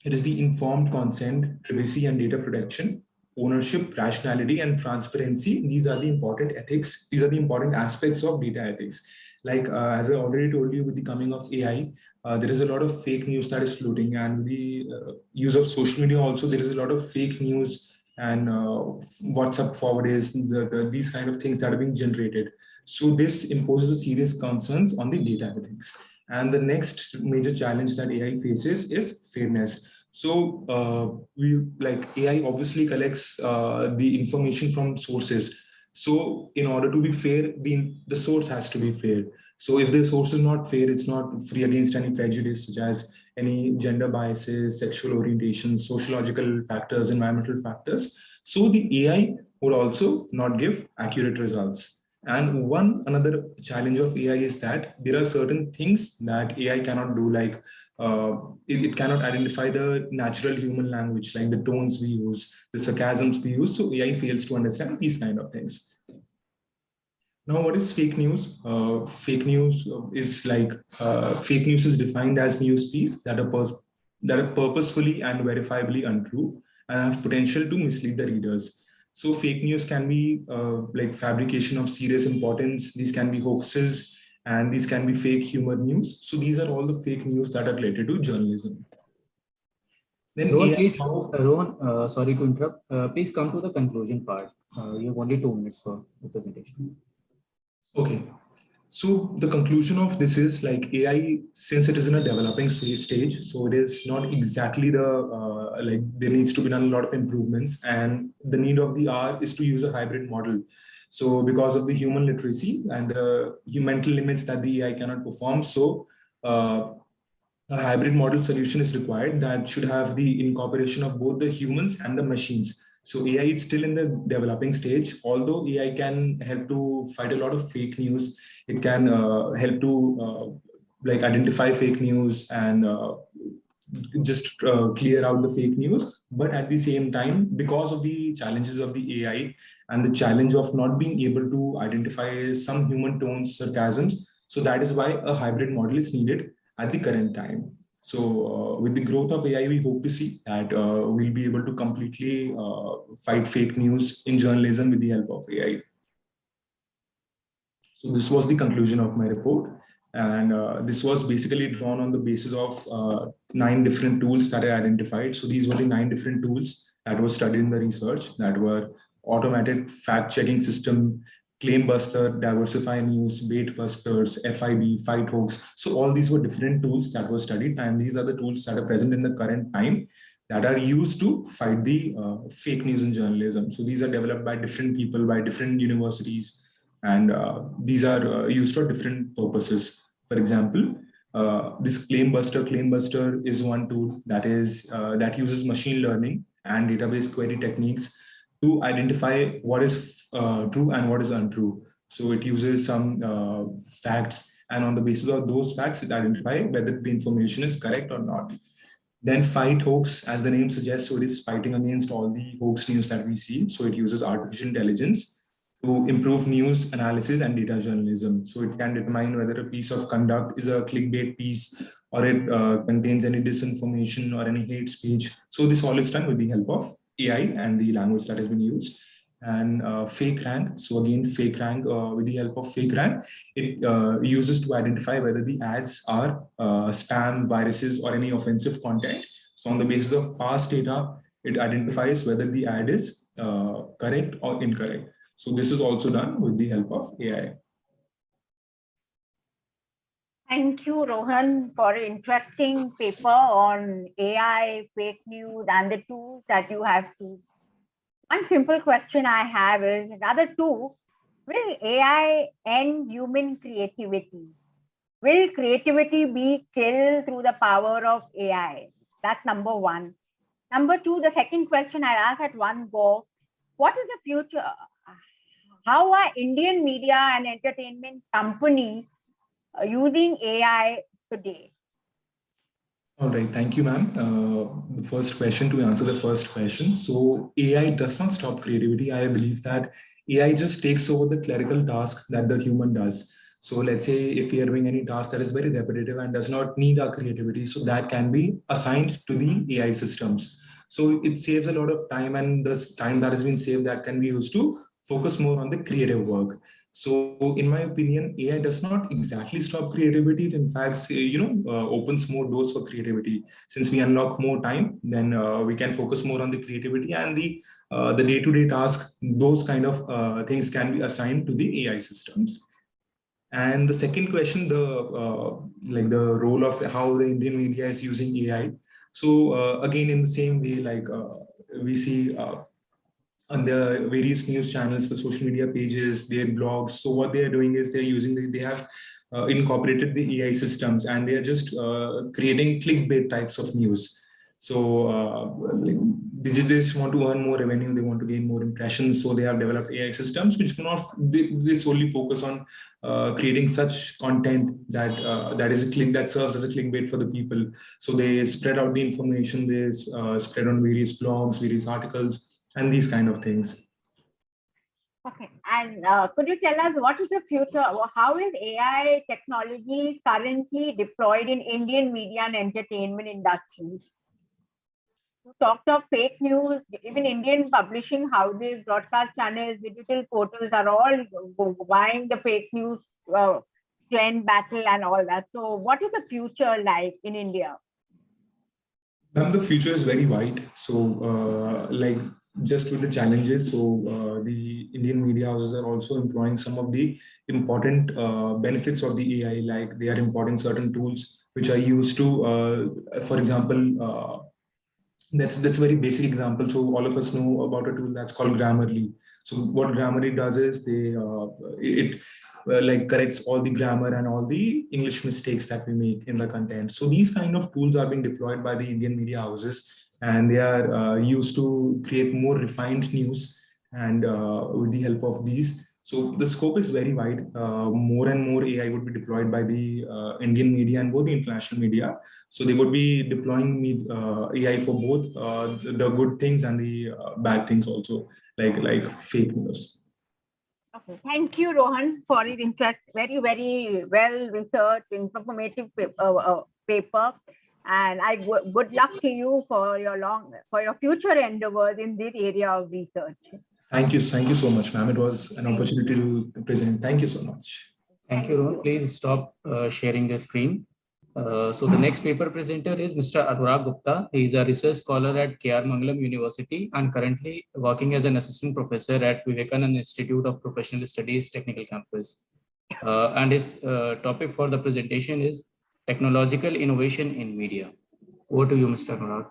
it is the informed consent, privacy and data protection, ownership, rationality, and transparency. These are the important ethics. These are the important aspects of data ethics. Like as I already told you, with the coming of AI, there is a lot of fake news that is floating, and the use of social media also, there is a lot of fake news and WhatsApp forwarders, these kind of things that are being generated. So this imposes serious concerns on the data ethics. And the next major challenge that AI faces is fairness. So AI obviously collects the information from sources. So in order to be fair, the source has to be fair. So if the source is not fair, it's not free against any prejudice, such as any gender biases, sexual orientation, sociological factors, environmental factors. So the AI would also not give accurate results. And another challenge of AI is that there are certain things that AI cannot do, like it cannot identify the natural human language, like the tones we use, the sarcasms we use. So AI fails to understand these kind of things. Now, what is fake news? Fake news is fake news is defined as news piece that are purposefully and verifiably untrue and have potential to mislead the readers. So fake news can be like fabrication of serious importance. These can be hoaxes, and these can be fake humor news. So these are all the fake news that are related to journalism. Then Rohan, please, Rohan, sorry to interrupt. Please come to the conclusion part. You have only 2 minutes for the presentation. Okay. So the conclusion of this is like AI, since it is in a developing stage, so it is not exactly there needs to be done a lot of improvements, and the need of the hour is to use a hybrid model. So because of the human literacy and the mental limits that the AI cannot perform, so a hybrid model solution is required that should have the incorporation of both the humans and the machines. So AI is still in the developing stage. Although AI can help to fight a lot of fake news, it can help to identify fake news and just clear out the fake news. But at the same time, because of the challenges of the AI and the challenge of not being able to identify some human tones, sarcasms, so that is why a hybrid model is needed at the current time. So with the growth of AI, we hope to see that we'll be able to completely fight fake news in journalism with the help of AI. So this was the conclusion of my report. And this was basically drawn on the basis of 9 different tools that I identified. So these were the 9 different tools that were studied in the research, that were automated fact-checking system, claim buster, diversify news, bait busters, FIB, fight hoax. So all these were different tools that were studied, and these are the tools that are present in the current time that are used to fight the fake news in journalism. So these are developed by different people, by different universities, and these are used for different purposes. For example, this claim buster is one tool that uses machine learning and database query techniques to identify what is true and what is untrue. So it uses some facts, and on the basis of those facts, it identifies whether the information is correct or not. Then fight hoax, as the name suggests, so it is fighting against all the hoax news that we see. So it uses artificial intelligence to improve news analysis and data journalism. So it can determine whether a piece of conduct is a clickbait piece, or it contains any disinformation or any hate speech. So this all is done with the help of AI and the language that has been used. And fake rank. So again, fake rank, with the help of fake rank, it uses to identify whether the ads are spam, viruses, or any offensive content. So on the basis of past data, it identifies whether the ad is correct or incorrect. So this is also done with the help of AI. Thank you, Rohan, for an interesting paper on AI, fake news, and the tools that you have to. One simple question I have is, another two, will AI end human creativity? Will creativity be killed through the power of AI? That's number one. Number two, the second question I ask at one go, what is the future? How are Indian media and entertainment companies using AI today? All right, thank you, ma'am. The first question, to answer the first question. So AI does not stop creativity. I believe that AI just takes over the clerical task that the human does. So let's say if we are doing any task that is very repetitive and does not need our creativity, so that can be assigned to the AI systems. So it saves a lot of time, and the time that has been saved, that can be used to focus more on the creative work. So in my opinion, AI does not exactly stop creativity. It in fact, opens more doors for creativity. Since we unlock more time, then we can focus more on the creativity, and the day-to-day tasks. Those kind of things can be assigned to the AI systems. And the second question, the role of how the Indian media is using AI. So again, in the same way, we see on the various news channels, the social media pages, their blogs. So what they are doing is they have incorporated the AI systems, and they are just creating clickbait types of news. So they just want to earn more revenue, they want to gain more impressions. So they have developed AI systems which do not, they solely focus on creating such content that is that serves as a clickbait for the people. So they spread out the information, they spread on various blogs, various articles, and these kind of things. Okay, and could you tell us what is the future? How is AI technology currently deployed in Indian media and entertainment industries? You talked of fake news. Even Indian publishing houses, broadcast channels, digital portals are all buying the fake news trend battle and all that. So what is the future like in India? The future is very wide. So just with the challenges, so the Indian media houses are also employing some of the important benefits of the AI, like they are importing certain tools which are used to, for example, that's a very basic example. So all of us know about a tool that's called Grammarly. So what Grammarly does is it corrects all the grammar and all the English mistakes that we make in the content. So these kind of tools are being deployed by the Indian media houses, and they are used to create more refined news. And with the help of these, so the scope is very wide. More and more AI would be deployed by the Indian media and both the international media. So they would be deploying AI for both the good things and the bad things also, like fake news. Okay, thank you, Rohan, for your interest. Very, very well researched, informative paper. And good luck to you for your future endeavors in this area of research. Thank you so much, ma'am. It was an opportunity to present. Thank you so much. Thank you, Rohan. Please stop sharing the screen. So the next paper presenter is Mr. Anurag Gupta. He is a research scholar at K.R. Mangalam University and currently working as an assistant professor at Vivekananda Institute of Professional Studies, Technical Campus. And his topic for the presentation is technological innovation in media. Over to you, Mr. Anurag.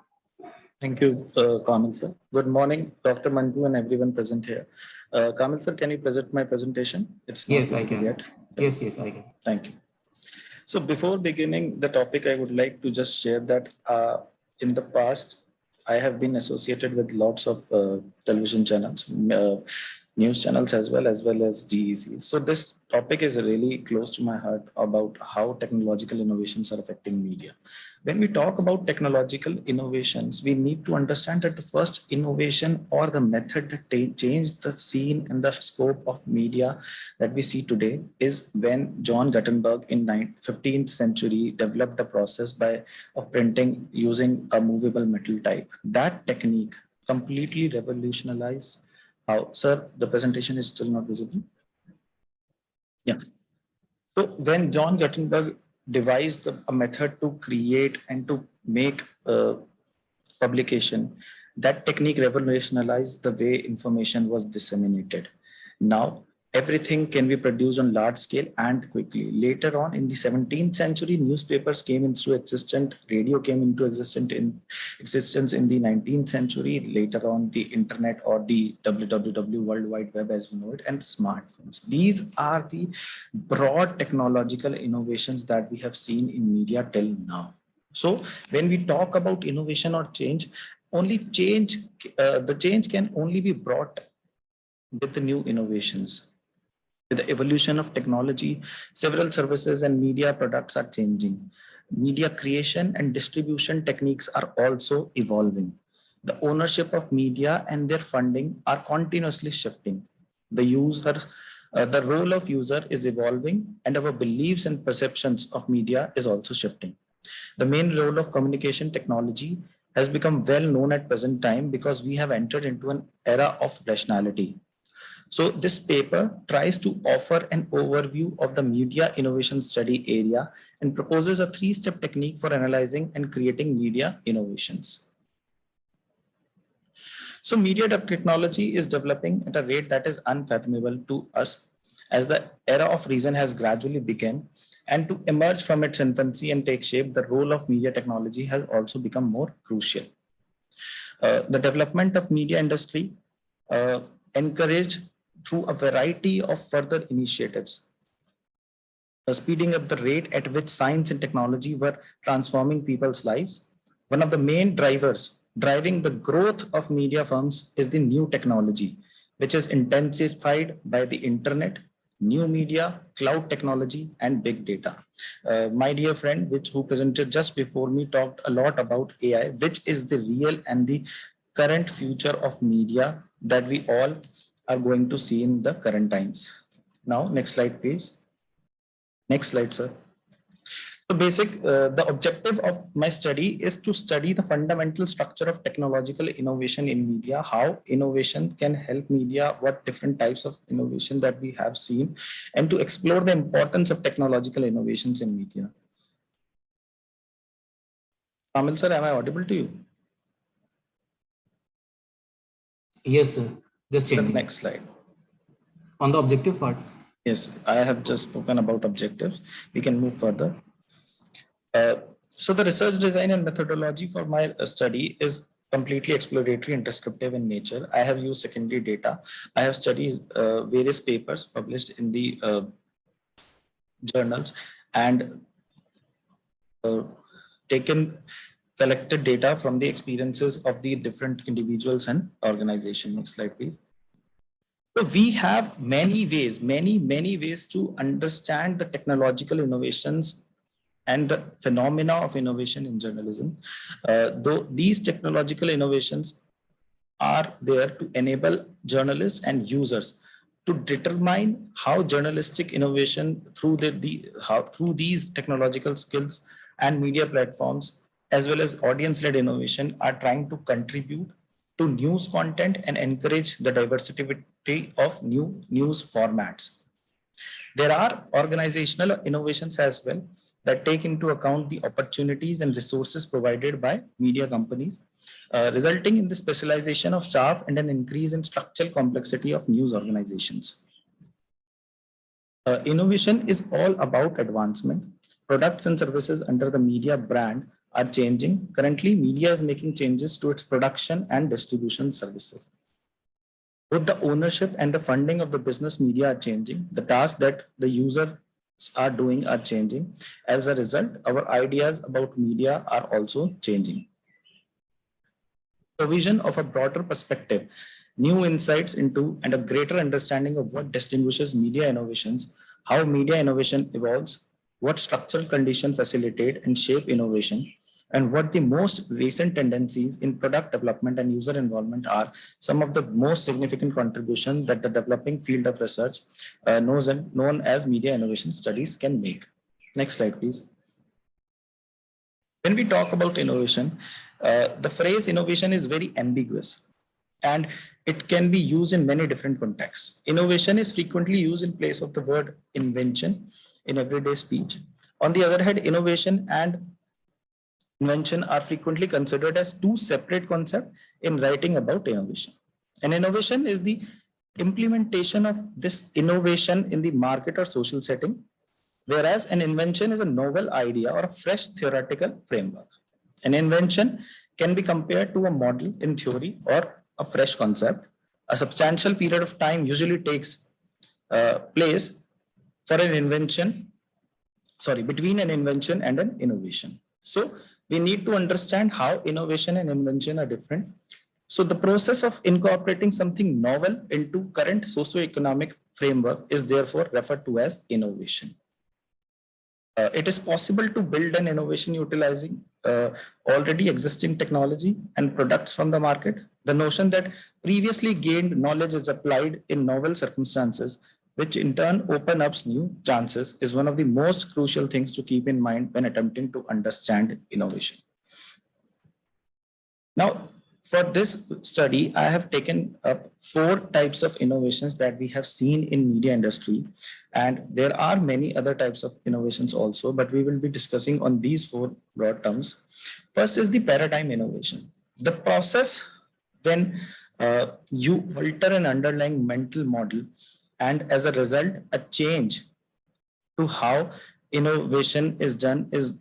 Thank you, Kamil sir. Good morning, Dr. Manju and everyone present here. Kamil sir, can you present my presentation? It's not yes, I can. Yet. Yes, I can. Thank you. So before beginning the topic, I would like to just share that in the past, I have been associated with lots of television channels, news channels as well as GECs. So this topic is really close to my heart about how technological innovations are affecting media. When we talk about technological innovations, we need to understand that the first innovation or the method that changed the scene and the scope of media that we see today is when John Gutenberg in 15th century developed the process of printing using a movable metal type. That technique completely revolutionize how, sir, the presentation is still not visible. Yeah. So when John Gutenberg devised a method to create and to make a publication, that technique revolutionized the way information was disseminated. Now, everything can be produced on large scale and quickly. Later on in the 17th century, newspapers came into existence, radio came into existence in the 19th century, later on the internet or the WWW, World Wide Web as we know it, and smartphones. These are the broad technological innovations that we have seen in media till now. So when we talk about innovation or change, the change can only be brought with the new innovations. With the evolution of technology, several services and media products are changing. Media creation and distribution techniques are also evolving. The ownership of media and their funding are continuously shifting. The role of user is evolving, and our beliefs and perceptions of media is also shifting. The main role of communication technology has become well known at present time because we have entered into an era of rationality. So this paper tries to offer an overview of the media innovation study area and proposes a three-step technique for analyzing and creating media innovations. So media technology is developing at a rate that is unfathomable to us as the era of reason has gradually begun, and to emerge from its infancy and take shape, the role of media technology has also become more crucial. The development of media industry encouraged through a variety of further initiatives, speeding up the rate at which science and technology were transforming people's lives. One of the main drivers driving the growth of media firms is the new technology, which is intensified by the internet, new media, cloud technology, and big data. My dear friend, who presented just before me, talked a lot about AI, which is the real and the current future of media that we all are going to see in the current times. Now, next slide, please. Next slide, sir. So the objective of my study is to study the fundamental structure of technological innovation in media, how innovation can help media, what different types of innovation that we have seen, and to explore the importance of technological innovations in media. Kamil sir, am I audible to you? Yes, sir. Just changing. Next slide. On the objective part. Yes, I have just spoken about objectives. We can move further. So the research design and methodology for my study is completely exploratory and descriptive in nature. I have used secondary data. I have studied various papers published in the journals and collected data from the experiences of the different individuals and organizations. Next slide, please. So we have many ways to understand the technological innovations and the phenomena of innovation in journalism. Though these technological innovations are there to enable journalists and users to determine how journalistic innovation through these technological skills and media platforms, as well as audience-led innovation, are trying to contribute to news content and encourage the diversity of new news formats. There are organizational innovations as well that take into account the opportunities and resources provided by media companies, resulting in the specialization of staff and an increase in structural complexity of news organizations. Innovation is all about advancement. Products and services under the media brand are changing. Currently, media is making changes to its production and distribution services. Both the ownership and the funding of the business media are changing. The tasks that the users are doing are changing. As a result, our ideas about media are also changing. Provision of a broader perspective, new insights into and a greater understanding of what distinguishes media innovations, how media innovation evolves, what structural conditions facilitate and shape innovation, and what the most recent tendencies in product development and user involvement are some of the most significant contributions that the developing field of research known as media innovation studies can make. Next slide, please. When we talk about innovation, the phrase innovation is very ambiguous. and it can be used in many different contexts. Innovation is frequently used in place of the word invention in everyday speech. On the other hand, innovation and invention are frequently considered as two separate concepts in writing about innovation. And innovation is the implementation of this innovation in the market or social setting, whereas an invention is a novel idea or a fresh theoretical framework. An invention can be compared to a model in theory or a fresh concept. A substantial period of time usually takes place for an invention, between an invention and an innovation. So we need to understand how innovation and invention are different. So the process of incorporating something novel into current socioeconomic framework is therefore referred to as innovation. It is possible to build an innovation utilizing already existing technology and products from the market. The notion that previously gained knowledge is applied in novel circumstances, which in turn open up new chances, is one of the most crucial things to keep in mind when attempting to understand innovation. Now, for this study, I have taken up 4 types of innovations that we have seen in media industry. And there are many other types of innovations also, but we will be discussing on these 4 broad terms. First is the paradigm innovation. The process when you alter an underlying mental model, and as a result, a change to how innovation is done is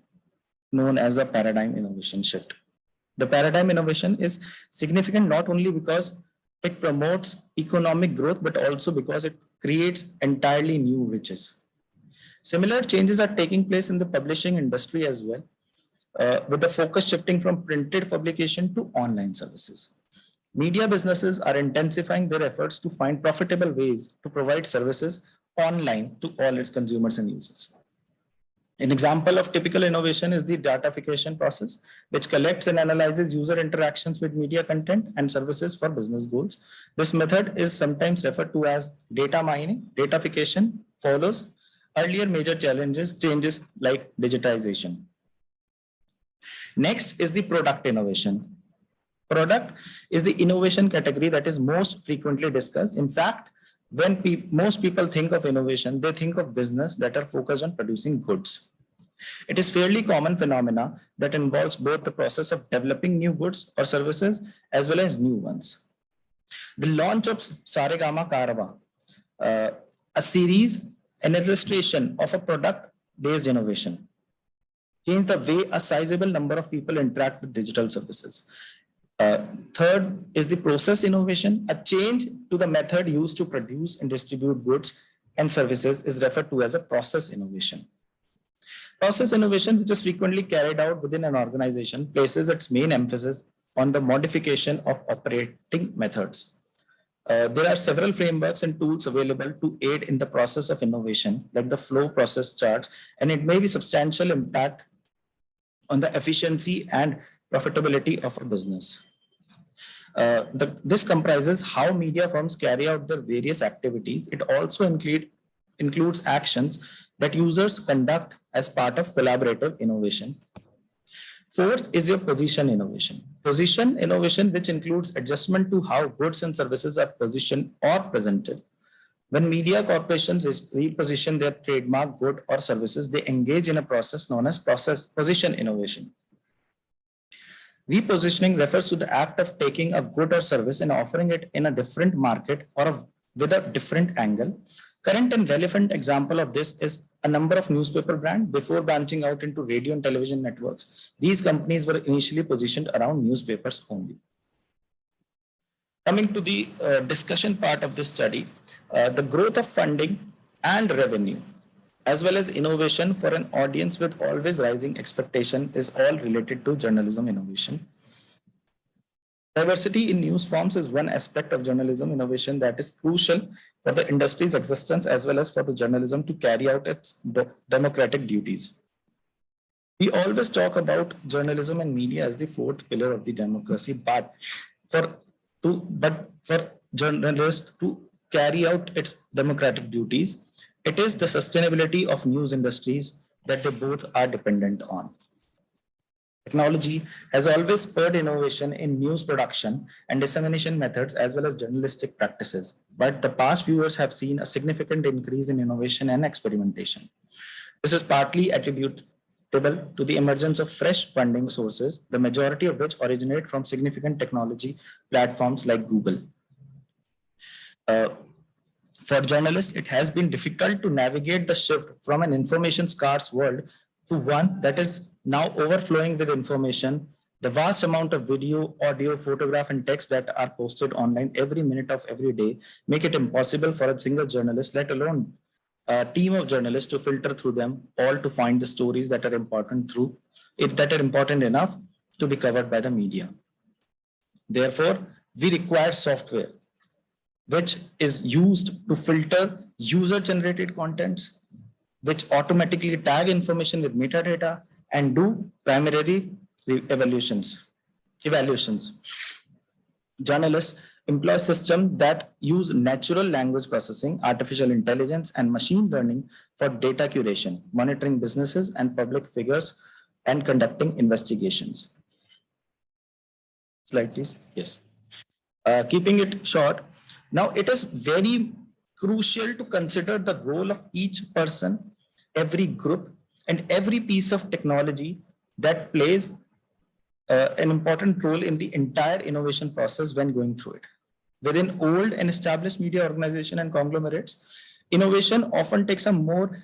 known as a paradigm innovation shift. The paradigm innovation is significant not only because it promotes economic growth, but also because it creates entirely new riches. Similar changes are taking place in the publishing industry as well, with the focus shifting from printed publication to online services. Media businesses are intensifying their efforts to find profitable ways to provide services online to all its consumers and users. An example of typical innovation is the datafication process, which collects and analyzes user interactions with media content and services for business goals. This method is sometimes referred to as data mining. Datafication follows earlier major changes like digitization. Next is the product innovation. Product is the innovation category that is most frequently discussed. In fact, when most people think of innovation, they think of business that are focused on producing goods. It is fairly common phenomena that involves both the process of developing new goods or services as well as new ones. The launch of Saregama Karava, a series, an illustration of a product-based innovation, changed the way a sizable number of people interact with digital services. Third is the process innovation. A change to the method used to produce and distribute goods and services is referred to as a process innovation. Process innovation, which is frequently carried out within an organization, places its main emphasis on the modification of operating methods. There are several frameworks and tools available to aid in the process of innovation, like the flow process charts, and it may be substantial impact on the efficiency and profitability of a business. This comprises how media firms carry out their various activities. It also includes actions that users conduct as part of collaborative innovation. Fourth is your position innovation. Position innovation, which includes adjustment to how goods and services are positioned or presented. When media corporations reposition their trademark good or services, they engage in a process known as position innovation. Repositioning refers to the act of taking a good or service and offering it in a different market or with a different angle. Current and relevant example of this is a number of newspaper brands before branching out into radio and television networks. These companies were initially positioned around newspapers only. Coming to the discussion part of this study, the growth of funding and revenue, as well as innovation for an audience with always rising expectation, is all related to journalism innovation. Diversity in news forms is one aspect of journalism innovation that is crucial for the industry's existence as well as for the journalism to carry out its democratic duties. We always talk about journalism and media as the 4th pillar of the democracy, but for journalists to carry out its democratic duties, it is the sustainability of news industries that they both are dependent on. Technology has always spurred innovation in news production and dissemination methods as well as journalistic practices. But the past few years have seen a significant increase in innovation and experimentation. This is partly attributable to the emergence of fresh funding sources, the majority of which originate from significant technology platforms like Google. For journalists, it has been difficult to navigate the shift from an information scarce world to one that is now overflowing with information. The vast amount of video, audio, photograph, and text that are posted online every minute of every day make it impossible for a single journalist, let alone a team of journalists, to filter through them all to find the stories that are important enough to be covered by the media. Therefore, we require software which is used to filter user-generated contents, which automatically tag information with metadata and do primary evaluations. Journalists employ systems that use natural language processing, artificial intelligence, and machine learning for data curation, monitoring businesses and public figures, and conducting investigations. Slide, please. Yes. Keeping it short, now it is very crucial to consider the role of each person, every group, and every piece of technology that plays an important role in the entire innovation process when going through it. Within old and established media organizations and conglomerates, innovation often takes a more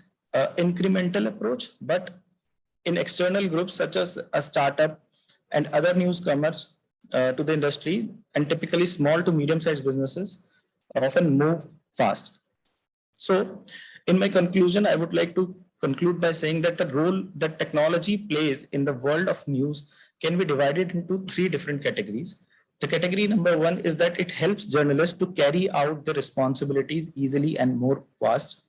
incremental approach, but in external groups such as a startup and other newcomers to the industry, and typically small to medium-sized businesses, often move fast. So in my conclusion, I would like to conclude by saying that the role that technology plays in the world of news can be divided into three different categories. The category number one is that it helps journalists to carry out their responsibilities easily and more fast.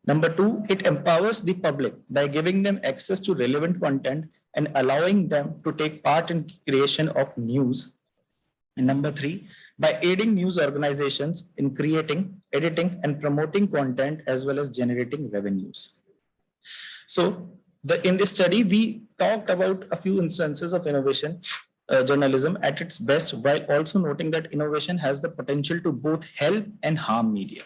Number two, it empowers the public by giving them access to relevant content and allowing them to take part in creation of news. And number three, by aiding news organizations in creating, editing, and promoting content as well as generating revenues. So in this study, we talked about a few instances of innovation journalism at its best, while also noting that innovation has the potential to both help and harm media.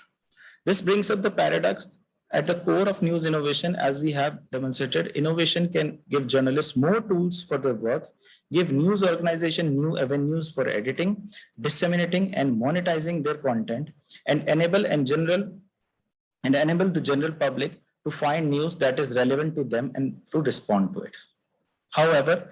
This brings up the paradox at the core of news innovation. As we have demonstrated, innovation can give journalists more tools for their work, give news organizations new avenues for editing, disseminating, and monetizing their content, and enable the general public to find news that is relevant to them and to respond to it. However,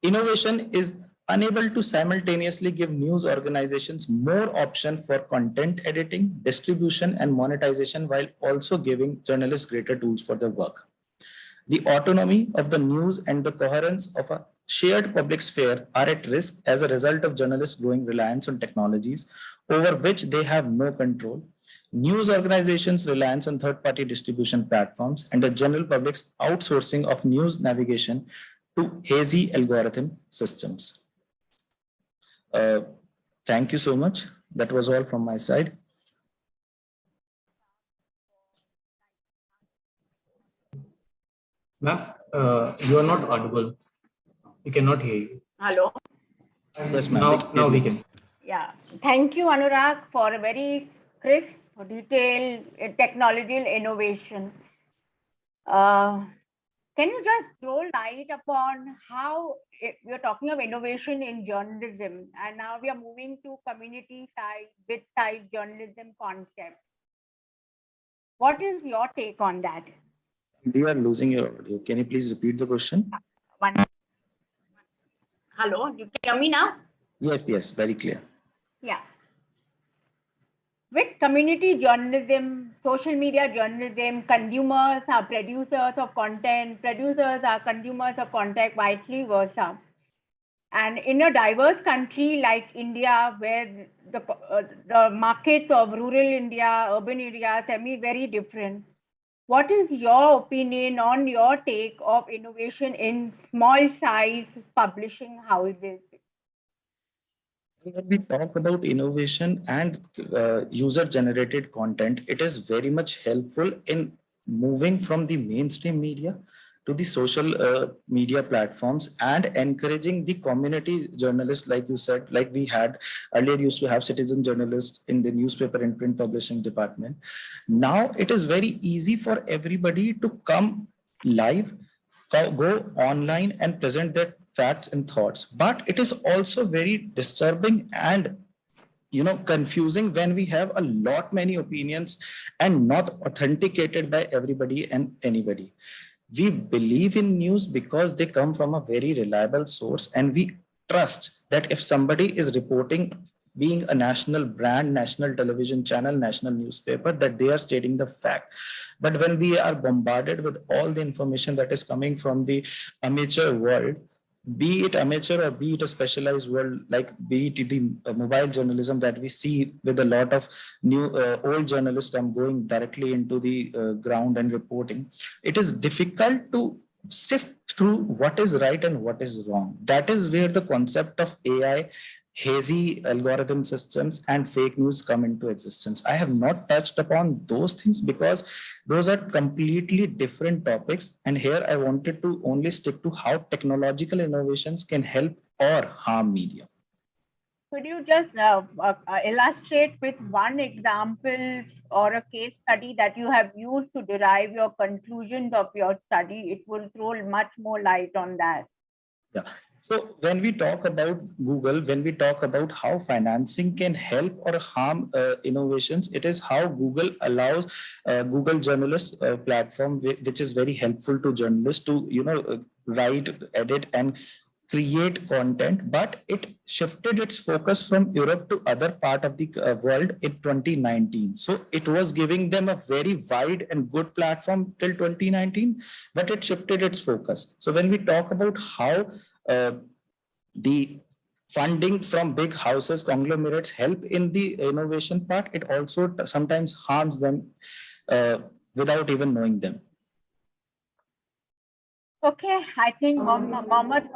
innovation is unable to simultaneously give news organizations more option for content editing, distribution, and monetization, while also giving journalists greater tools for their work. The autonomy of the news and the coherence of a shared public sphere are at risk as a result of journalists' growing reliance on technologies over which they have no control, news organizations' reliance on third-party distribution platforms, and the general public's outsourcing of news navigation to hazy algorithm systems. Thank you so much. That was all from my side. Ma'am, you are not audible. We cannot hear you. Hello. Yes, ma'am. Now we can. Yeah. Thank you, Anurag, for a very crisp, detailed technological innovation. Can you just throw light upon how we're talking of innovation in journalism, and now we are moving to community side, bit side journalism concept? What is your take on that? We are losing your audio. Can you please repeat the question? Hello, you can hear me now? Yes, very clear. Yeah. With community journalism, social media journalism, consumers are producers of content, producers are consumers of content, vice versa. And in a diverse country like India, where the markets of rural India, urban areas are very different, what is your opinion on your take of innovation in small size publishing houses? When we talk about innovation and user-generated content, it is very much helpful in moving from the mainstream media to the social media platforms and encouraging the community journalists, like you said, like we had earlier used to have citizen journalists in the newspaper and print publishing department. Now it is very easy for everybody to come live, go online and present their facts and thoughts. But it is also very disturbing and confusing when we have a lot many opinions and not authenticated by everybody and anybody. We believe in news because they come from a very reliable source, and we trust that if somebody is reporting, being a national brand, national television channel, national newspaper, that they are stating the fact. But when we are bombarded with all the information that is coming from the amateur world, be it amateur or be it a specialized world, like be it the mobile journalism that we see with a lot of new old journalists going directly into the ground and reporting, it is difficult to sift through what is right and what is wrong. That is where the concept of AI, hazy algorithm systems, and fake news come into existence. I have not touched upon those things because those are completely different topics. And here I wanted to only stick to how technological innovations can help or harm media. Could you just illustrate with one example or a case study that you have used to derive your conclusions of your study? It will throw much more light on that. Yeah. So when we talk about Google, when we talk about how financing can help or harm innovations, it is how Google allows Google journalist platform, which is very helpful to journalists to write, edit, and create content, but it shifted its focus from Europe to other part of the world in 2019. So it was giving them a very wide and good platform till 2019, but it shifted its focus. So when we talk about how the funding from big houses, conglomerates help in the innovation part, it also sometimes harms them without even knowing them. Okay, I think Mohammed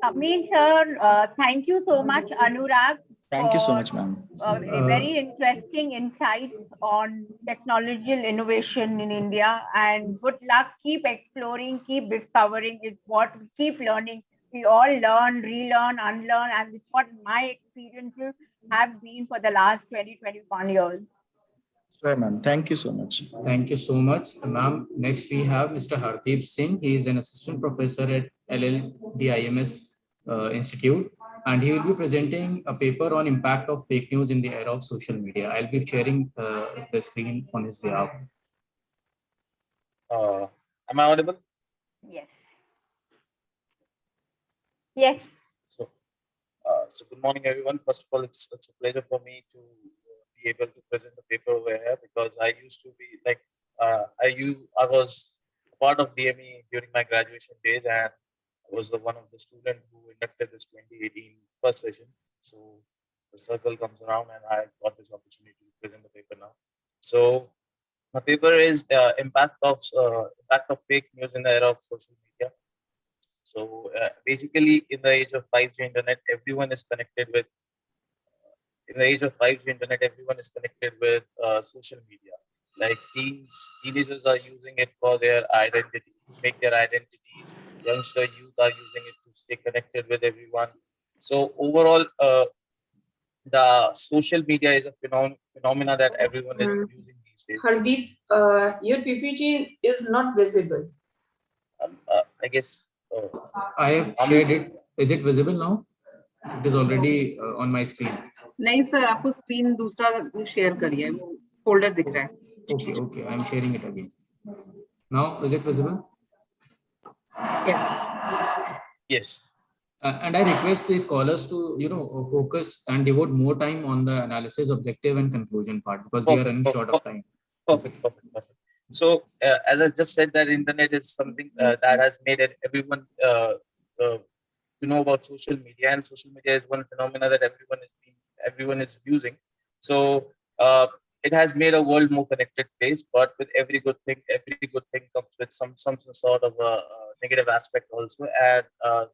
Kamil sir, thank you so much, Anurag. Thank you so much, ma'am. A very interesting insights on technological innovation in India, and good luck. Keep exploring, keep discovering. Is what we keep learning. We all learn, relearn, unlearn, and it's what my experiences have been for the last 20-21 years. Sure, ma'am. Thank you so much. Thank you so much, ma'am. Next, we have Mr. Hardeep Singh. He is an assistant professor at LLDIMS Institute, and he will be presenting a paper on impact of fake news in the era of social media. I'll be sharing the screen on his behalf. Am I audible? Yes. Yes. So good morning, everyone. First of all, it's such a pleasure for me to be able to present the paper over here, because I used to be like, I was part of DME during my graduation days, and I was one of the students who inducted this 2018 first session. So the circle comes around and I got this opportunity to present the paper now. So my paper is impact of fake news in the era of social media. So basically, in the age of 5G internet, everyone is connected with. In the age of 5G internet, everyone is connected with social media. Like teenagers are using it for their identity, to make their identities. Youngster youth are using it to stay connected with everyone. So overall, the social media is a phenomena that everyone is using these days. Hardeep, your PPT is not visible. I guess. I have shared it. Is it visible now? It is already on my screen. नहीं sir, आपको screen दूसरा share करिए, वो folder दिख रहा है. Okay, I am sharing it again. Now, is it visible? Yes. And I request the scholars to focus and devote more time on the analysis, objective, and conclusion part, because we are running short of time. Perfect. So as I just said, that internet is something that has made everyone to know about social media, and social media is one phenomena that everyone is using. So it has made a world more connected place, but with every good thing comes with some sort of a negative aspect also. And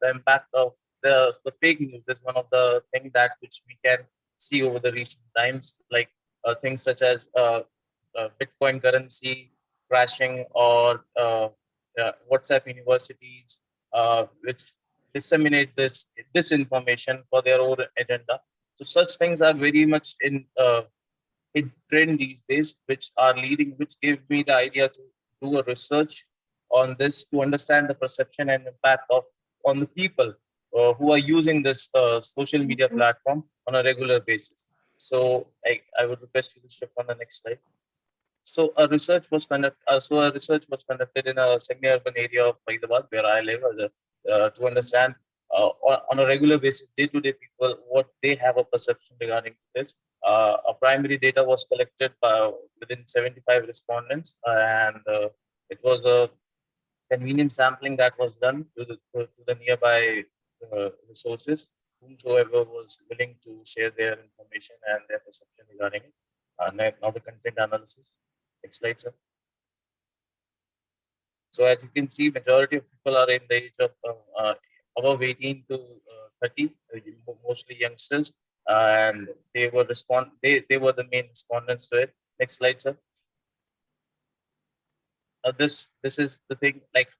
the impact of the fake news is one of the things that which we can see over the recent times, like things such as Bitcoin currency crashing, or WhatsApp universities, which disseminate this information for their own agenda. So such things are very much in trend these days, which gave me the idea to do a research on this to understand the perception and impact of on the people who are using this social media platform on a regular basis. So I would request you to shift on the next slide. So a research was conducted in a semi-urban area of Hyderabad, where I live, to understand on a regular basis, day-to-day people, what they have a perception regarding this. A primary data was collected within 75 respondents, and it was a convenient sampling that was done to the nearby resources, whomsoever was willing to share their information and their perception regarding it. Now the content analysis. Next slide, sir. So as you can see, majority of people are in the age of above 18 to 30, mostly youngsters, and they were They were the main respondents to it. Next slide, sir. This is the thing. Like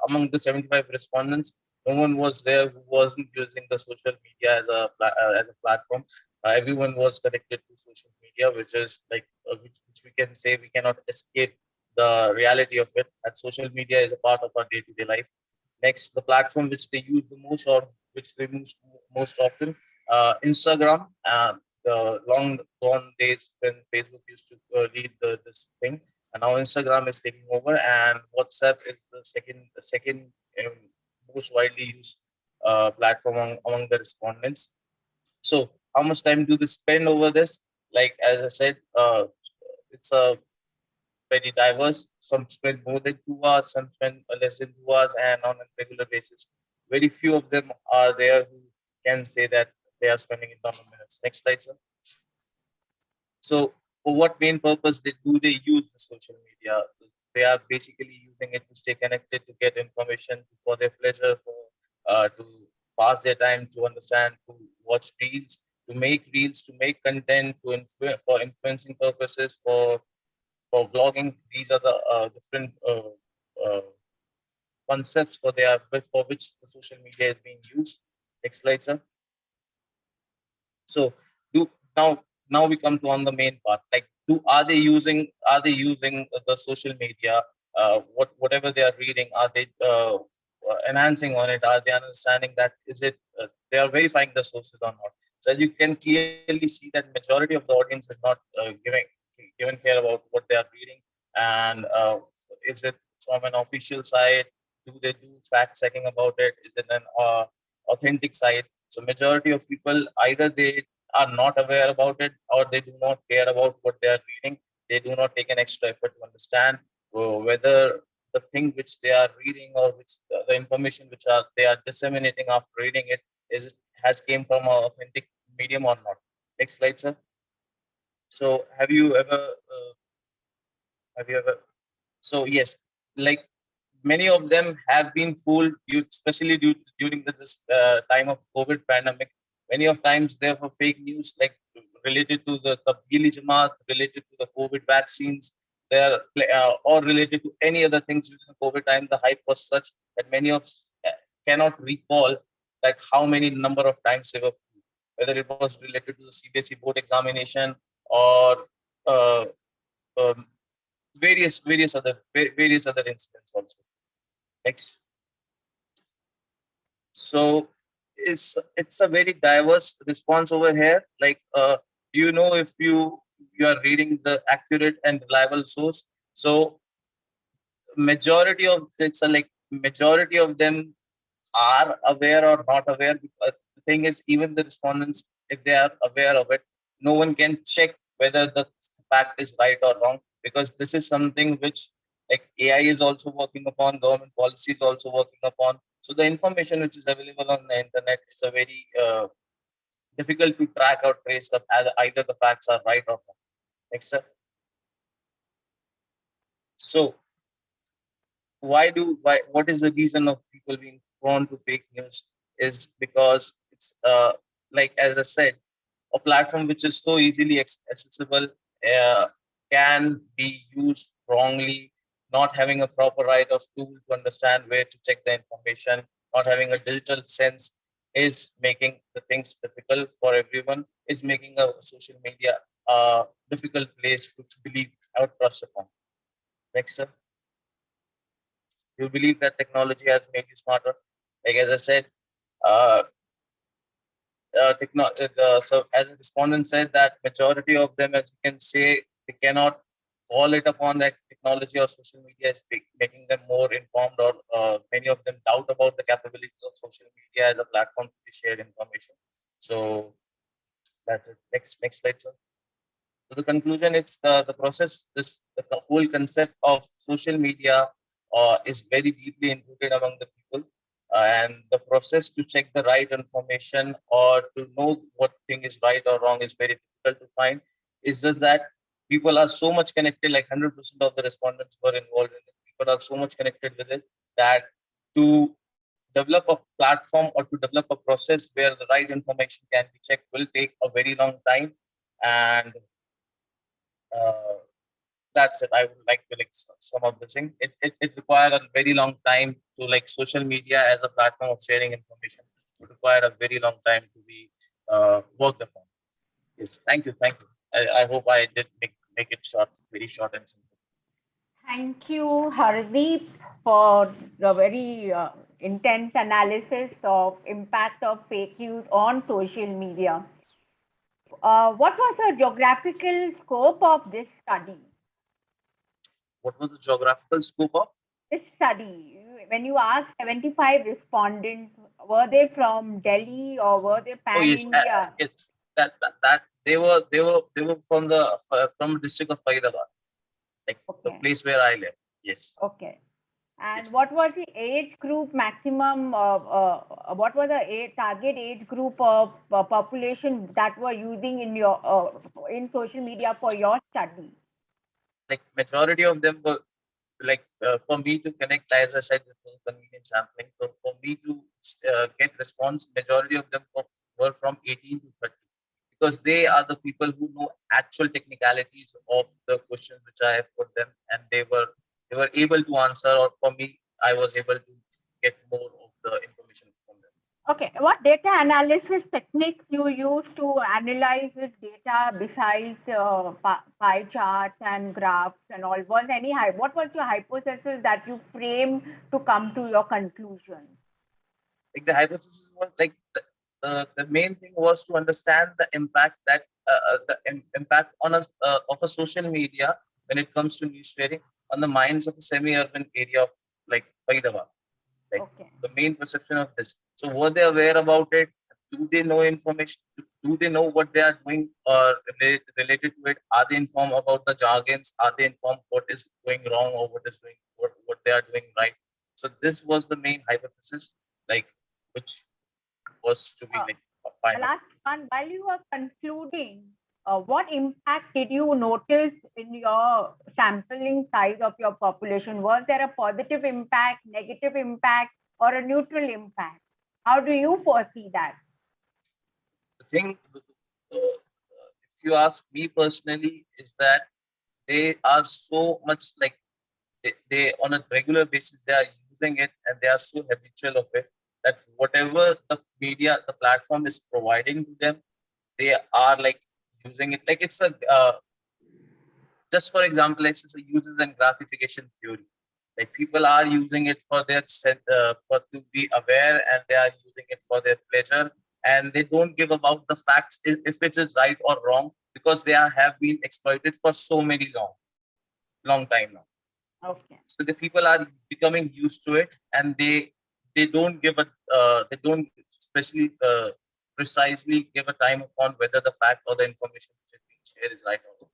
among the 75 respondents, no one was there who wasn't using the social media as a platform. Everyone was connected to social media, which is which we can say we cannot escape the reality of it. And social media is a part of our day-to-day life. Next, the platform which they use the most, or which they use most often, Instagram. The long gone days when Facebook used to lead this thing, and now Instagram is taking over, and WhatsApp is the second most widely used platform among the respondents. So how much time do they spend over this? Like as I said, it's a very diverse. Some spend more than 2 hours, some spend less than 2 hours, and on a regular basis. Very few of them are there who can say that they are spending it on a minutes. Next slide, sir. So for what main purpose do they use the social media? They are basically using it to stay connected, to get information for their pleasure, to pass their time, to understand, to watch reels, to make reels, to make content, for influencing purposes, for vlogging. These are the different concepts for which the social media is being used. Next slide, sir. So do now we come to on the main part. Like, are they using the social media? Whatever they are reading, are they enhancing on it? Are they understanding that they are verifying the sources or not? So as you can clearly see that majority of the audience is not given care about what they are reading, and is it from an official site? Do they do fact checking about it? Is it an authentic site? So majority of people, either they are not aware about it, or they do not care about what they are reading. They do not take an extra effort to understand whether the thing which they are reading, or which the information which they are disseminating after reading it has came from an authentic medium or not. Next slide, sir. So have you ever so yes, like many of them have been fooled, especially during this time of COVID pandemic. Many of times there were fake news, like related to the Tablighi Jamaat, related to the COVID vaccines, or related to any other things during the COVID time. The hype was such that many of cannot recall that how many number of times they were fooled, whether it was related to the CBSE board examination, or uh, um, various other incidents also. Next. So it's a very diverse response over here. Like, do you know if you are reading the accurate and reliable source? So majority of them are aware or not aware. Because the thing is, even the respondents, if they are aware of it, no one can check whether the fact is right or wrong, because this is something which, like, AI is also working upon, government policy is also working upon. So the information which is available on the internet is a very difficult to track or trace that either the facts are right or wrong. Next, sir. So what is the reason of people being prone to fake news? Is because it's like, as I said, a platform which is so easily accessible uh, can be used wrongly, not having a proper right of tool to understand where to check the information, not having a digital sense is making the things difficult for everyone, is making a social media a difficult place to believe or trust upon. Next, sir. You believe that technology has made you smarter? Like as I said, uh, so as a respondent said that majority of them, as you can say, they cannot call it upon that technology or social media is making them more informed, or many of them doubt about the capabilities of social media as a platform to share information. So that's it. Next slide, sir. So the conclusion, it's the process, the whole concept of social media is very deeply included among the people. And the process to check the right information or to know what thing is right or wrong is very difficult to find. It's just that people are so much connected, like 100% of the respondents were involved in it. People are so much connected with it that to develop a platform or to develop a process where the right information can be checked will take a very long time. And that's it. I would like to like sum up this thing. It required a very long time to like social media as a platform of sharing information. It required a very long time to be worked upon. Yes, thank you. I hope I did make it short, very short and simple. Thank you, Hardeep, for the very intense analysis of impact of fake news on social media. What was the geographical scope of this study? What was the geographical scope of this study? When you asked 75 respondents, were they from Delhi or were they pan India? Yes, that they were from the district of Faridabad, like the place where I live. Yes. Okay. And what was the age group maximum? What was the target age group of population that were using in your in social media for your study? Like majority of them were like for me to connect, as I said, it was convenient sampling. So for me to get response, majority of them were from 18 to 30, because they are the people who know actual technicalities of the questions which I have put them, and they were able to answer, or for me, I was able to get more of the information from them. Okay, what data analysis techniques you use to analyze this data besides pie charts and graphs and all? What was your hypothesis that you framed to come to your conclusion? Like the hypothesis was like the main thing was to understand the impact that impact on of a social media when it comes to news sharing on the minds of a semi-urban area of like Faridabad. Like the main perception of this. So were they aware about it? Do they know information? Do they know what they are doing related to it? Are they informed about the jargons? Are they informed what is going wrong or what they are doing right? So this was the main hypothesis, like which was to be like the last one. While you were concluding, what impact did you notice in your sampling size of your population? Was there a positive impact, negative impact, or a neutral impact? How do you foresee that? The thing, if you ask me personally, is that they are so much like they on a regular basis they are using it, and they are so habitual of it that whatever the media, the platform is providing to them, they are like using it. Like it's a just for example, it's a uses and gratification theory. Like people are using it for their for to be aware, and they are using it for their pleasure, and they don't give about the facts if it is right or wrong, because they have been exploited for so many long time now. Okay. So the people are becoming used to it, and they don't give they don't especially precisely give a time upon whether the fact or the information which is being shared is right or wrong.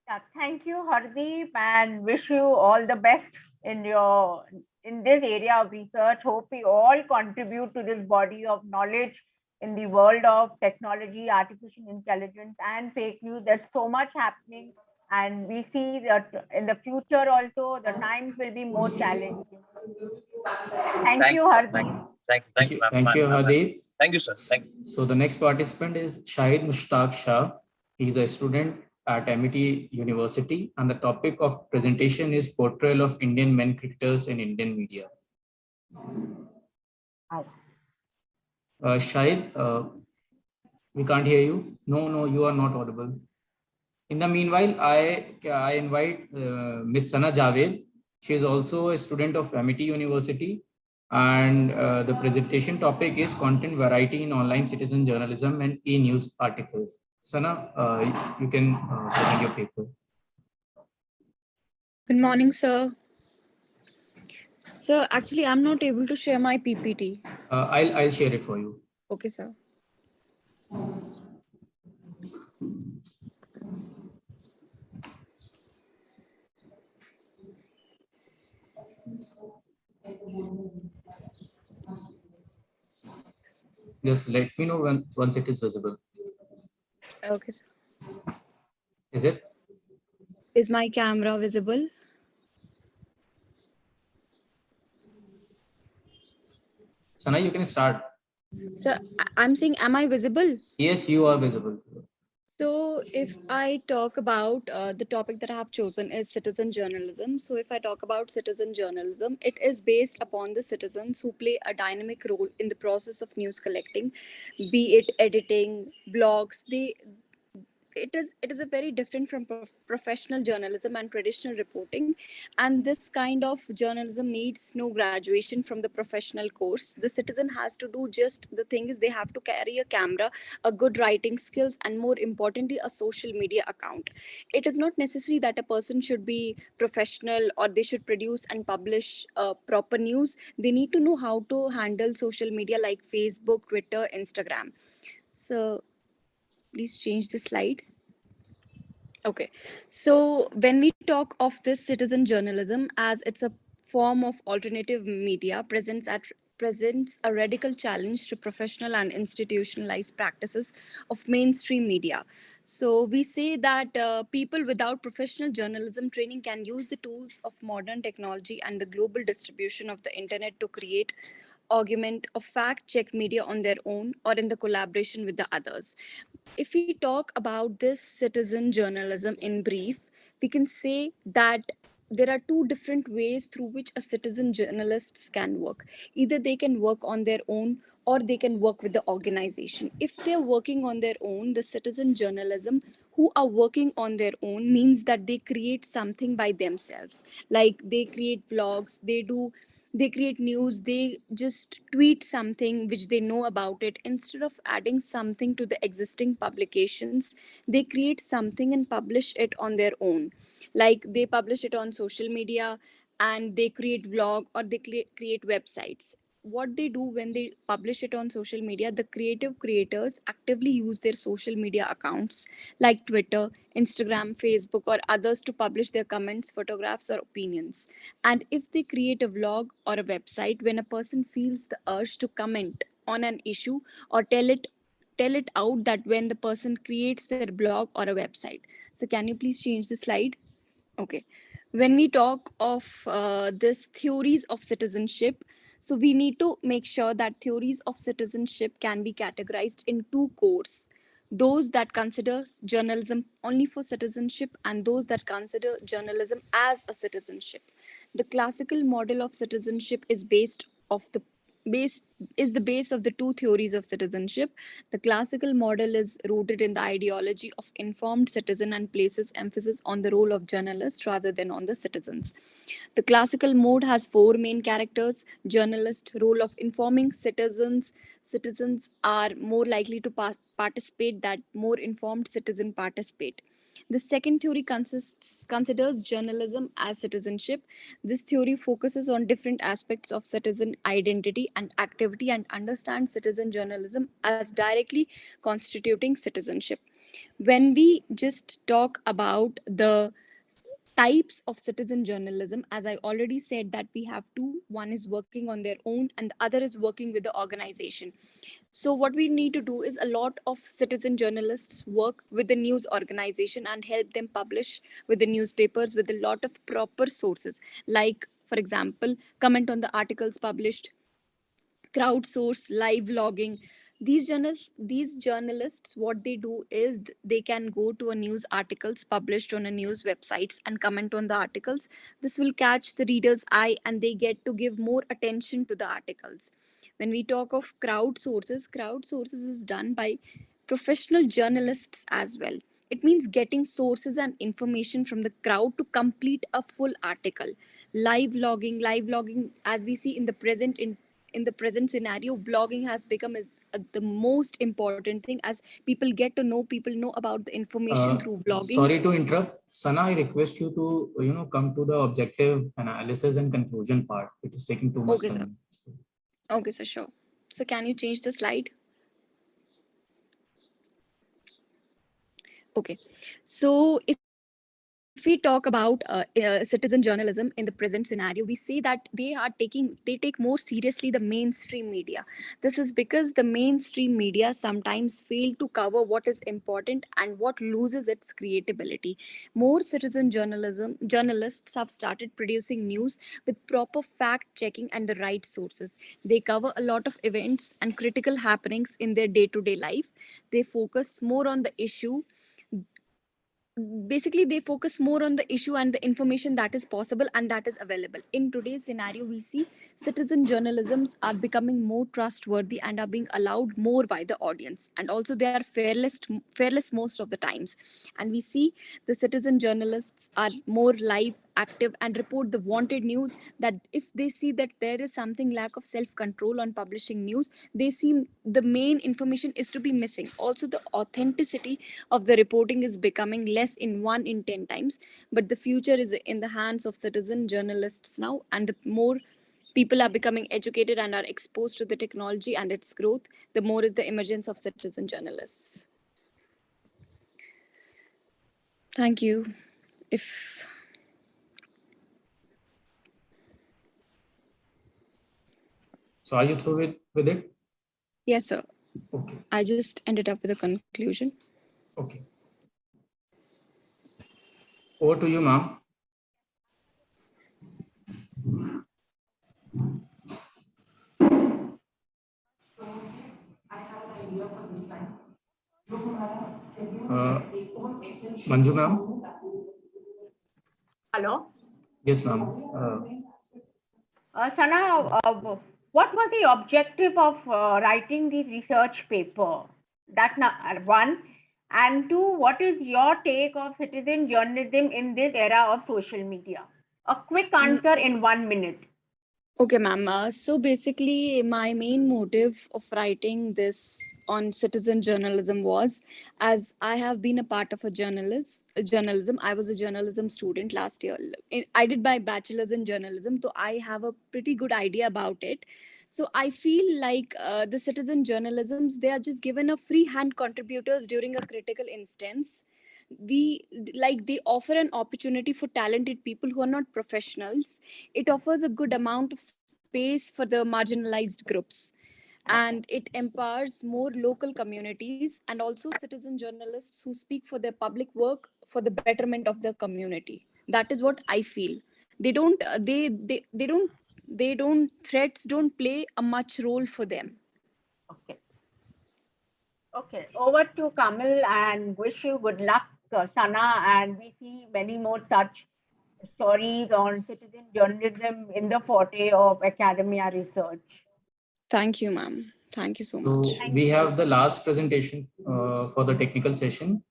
Yeah, thank you, Hardeep, and wish you all the best in this area of research. Hope we all contribute to this body of knowledge in the world of technology, artificial intelligence, and fake news. There's so much happening, and we see that in the future also the times will be more challenging. Thank you, Hardeep. Thank you, Hardeep. Thank you, sir. Thank you. So the next participant is Shahid Mushtaq Shah. He's a student at MIT University, and the topic of presentation is Portrayal of Indian Men Cricketers in Indian Media. Shahid, we can't hear you. No, you are not audible. In the meanwhile, I invite Ms. Sana Javed. She is also a student of MIT University, and the presentation topic is content variety in online citizen journalism and e-news articles. Sana, you can present your paper. Good morning, sir. Sir, actually, I'm not able to share my PPT. I'll share it for you. Okay, sir. Just let me know once it is visible. Okay, sir. Is it? Is my camera visible? Sana, you can start. Sir, I'm saying, am I visible? Yes, you are visible. So if I talk about the topic that I have chosen is citizen journalism. So if I talk about citizen journalism, it is based upon the citizens who play a dynamic role in the process of news collecting, be it editing, blogs. It is a very different from professional journalism and traditional reporting, and this kind of journalism needs no graduation from the professional course. The citizen has to do just the thing is they have to carry a camera, a good writing skills, and more importantly a social media account. It is not necessary that a person should be professional or they should produce and publish proper news. They need to know how to handle social media like Facebook, Twitter, Instagram. So please change the slide. Okay, so when we talk of this citizen journalism, as it's a form of alternative media, presents a radical challenge to professional and institutionalized practices of mainstream media. So we say that people without professional journalism training can use the tools of modern technology and the global distribution of the internet to create argument or fact check media on their own or in the collaboration with the others. If we talk about this citizen journalism in brief, we can say that there are two different ways through which a citizen journalists can work. Either they can work on their own or they can work with the organization. If they're working on their own, the citizen journalism who are working on their own means that they create something by themselves. Like they create blogs, they create news, they just tweet something which they know about it. Instead of adding something to the existing publications, they create something and publish it on their own. Like they publish it on social media and they create vlog or they create websites. What they do when they publish it on social media, the creative creators actively use their social media accounts like Twitter, Instagram, Facebook, or others to publish their comments, photographs, or opinions. And if they create a vlog or a website, when a person feels the urge to comment on an issue or tell it out, that when the person creates their blog or a website. So can you please change the slide? Okay. When we talk of this theories of citizenship, so we need to make sure that theories of citizenship can be categorized in two cores. Those that consider journalism only for citizenship and those that consider journalism as a citizenship. The classical model of citizenship base is the base of the two theories of citizenship. The classical model is rooted in the ideology of informed citizen and places emphasis on the role of journalists rather than on the citizens. The classical mode has four main characters: journalist, role of informing citizens. Citizens are more likely to participate that more informed citizen participate. The second theory considers journalism as citizenship. This theory focuses on different aspects of citizen identity and activity and understands citizen journalism as directly constituting citizenship. When we just talk about the types of citizen journalism, as I already said that we have two. One is working on their own and the other is working with the organization. So what we need to do is a lot of citizen journalists work with the news organization and help them publish with the newspapers with a lot of proper sources, like for example comment on the articles published, crowdsource live logging, These journalists, what they do is they can go to a news articles published on a news websites and comment on the articles. This will catch the reader's eye and they get to give more attention to the articles. When we talk of crowd sources is done by professional journalists as well. It means getting sources and information from the crowd to complete a full article. Live logging, as we see in the present scenario, blogging has become the most important thing, as people know about the information through vlogging. Sorry to interrupt, Sana. I request you to come to the objective analysis and conclusion part. It is taking too much time. Okay, sir, sure. So can you change the slide? Okay, so if we talk about citizen journalism in the present scenario, we see that they take more seriously the mainstream media. This is because the mainstream media sometimes fail to cover what is important and what loses its creatability. More citizen journalists have started producing news with proper fact checking and the right sources. They cover a lot of events and critical happenings in their day-to-day life. They focus more on the issue. Basically, they focus more on the issue and the information that is possible and that is available. In today's scenario, we see citizen journalisms are becoming more trustworthy and are being allowed more by the audience, and also they are fearless most of the times. And we see the citizen journalists are more live, active, and report the wanted news. That if they see that there is something lack of self-control on publishing news, they see the main information is to be missing. Also, the authenticity of the reporting is becoming less in 1 in 10 times, but the future is in the hands of citizen journalists now, and the more people are becoming educated and are exposed to the technology and its growth, the more is the emergence of citizen journalists. Thank you. So are you through with it? Yes, sir. Okay. I just ended up with a conclusion. Okay. Over to you, ma'am. Manju, ma'am. Hello. Yes, ma'am. Sana, what was the objective of writing the research paper? That's one. And two, what is your take of citizen journalism in this era of social media? A quick answer in 1 minute. Okay, ma'am. So basically, my main motive of writing this on citizen journalism was, as I have been a part of journalism. I was a journalism student last year. I did my bachelor's in journalism, so I have a pretty good idea about it. So I feel like the citizen journalisms, they are just given a free hand contributors during a critical instance. They offer an opportunity for talented people who are not professionals. It offers a good amount of space for the marginalized groups, and it empowers more local communities and also citizen journalists who speak for their public work for the betterment of the community. That is what I feel. Threats don't play a much role for them. Okay, over to Kamil, and wish you good luck, Sana, and we see many more such stories on citizen journalism in the forte of academia research. Thank you, ma'am. Thank you so much. So we have the last presentation for the technical session,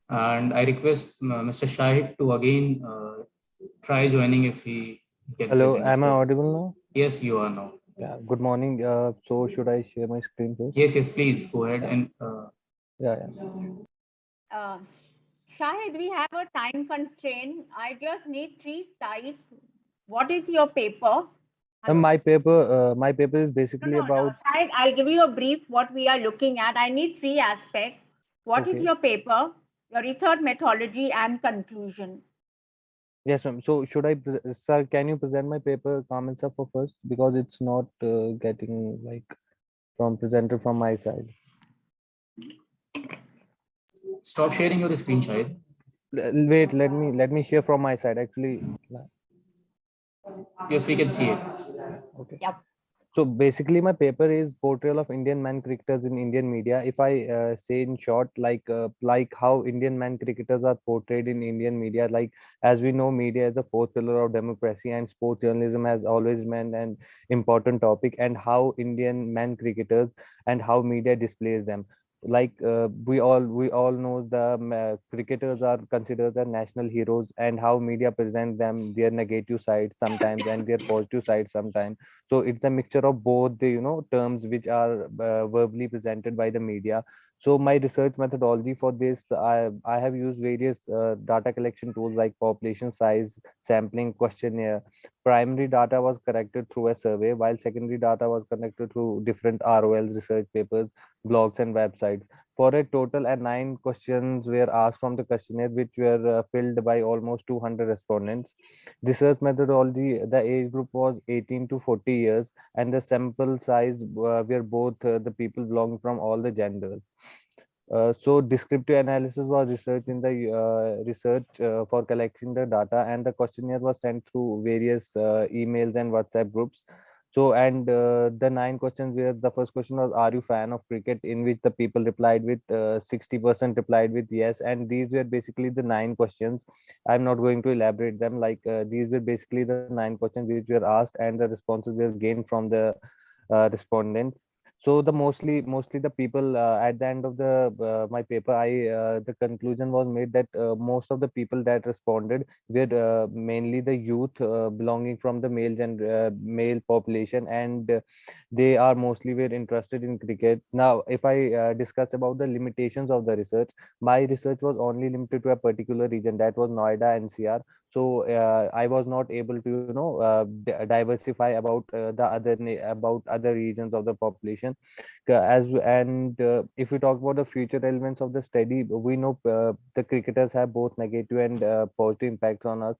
and I request Mr. Shahid to again try joining if he can. Hello, am I audible now? Yes, you are now. Yeah, good morning. So should I share my screen first? Yes, please go ahead and. Shahid, we have a time constraint. I just need 3 slides. What is your paper? My paper is basically about. Shahid, I'll give you a brief what we are looking at. I need 3 aspects. What is your paper, your research methodology, and conclusion? Yes, ma'am. So should I, sir, can you present my paper, Kamil sir, for first, because it's not getting like from presenter from my side. Stop sharing your screen, Shahid. Wait, let me share from my side actually. Yes, we can see it. Okay. Yep. So basically, my paper is portrayal of Indian men cricketers in Indian media. If I say in short, like how Indian men cricketers are portrayed in Indian media, like as we know, media is a fourth pillar of democracy, and sports journalism has always been an important topic. And how Indian men cricketers and how media displays them. Like we all know the cricketers are considered as national heroes, and how media present them, their negative sides sometimes and their positive sides sometimes. So it's a mixture of both the terms which are verbally presented by the media. So my research methodology for this, I have used various data collection tools like population size, sampling, questionnaire. Primary data was collected through a survey, while secondary data was collected through different ROLs, research papers, blogs, and websites. For a total, and 9 questions were asked from the questionnaire, which were filled by almost 200 respondents. Research methodology, the age group was 18 to 40 years, and the sample size were both the people belonging from all the genders. So descriptive analysis was research in the research for collecting the data, and the questionnaire was sent through various emails and WhatsApp groups. So, and the 9 questions were, the first question was, are you fan of cricket? In which the people replied with 60% replied with yes. And these were basically the 9 questions. I'm not going to elaborate them. Like these were basically the 9 questions which were asked, and the responses were gained from the respondents. So the mostly the people at the end of the my paper, I the conclusion was made that most of the people that responded were mainly the youth belonging from the male population, and they are mostly were interested in cricket. Now if I discuss about the limitations of the research, my research was only limited to a particular region, that was Noida NCR. So I was not able to diversify about about other regions of the population. If we talk about the future relevance of the study, we know the cricketers have both negative and positive impacts on us.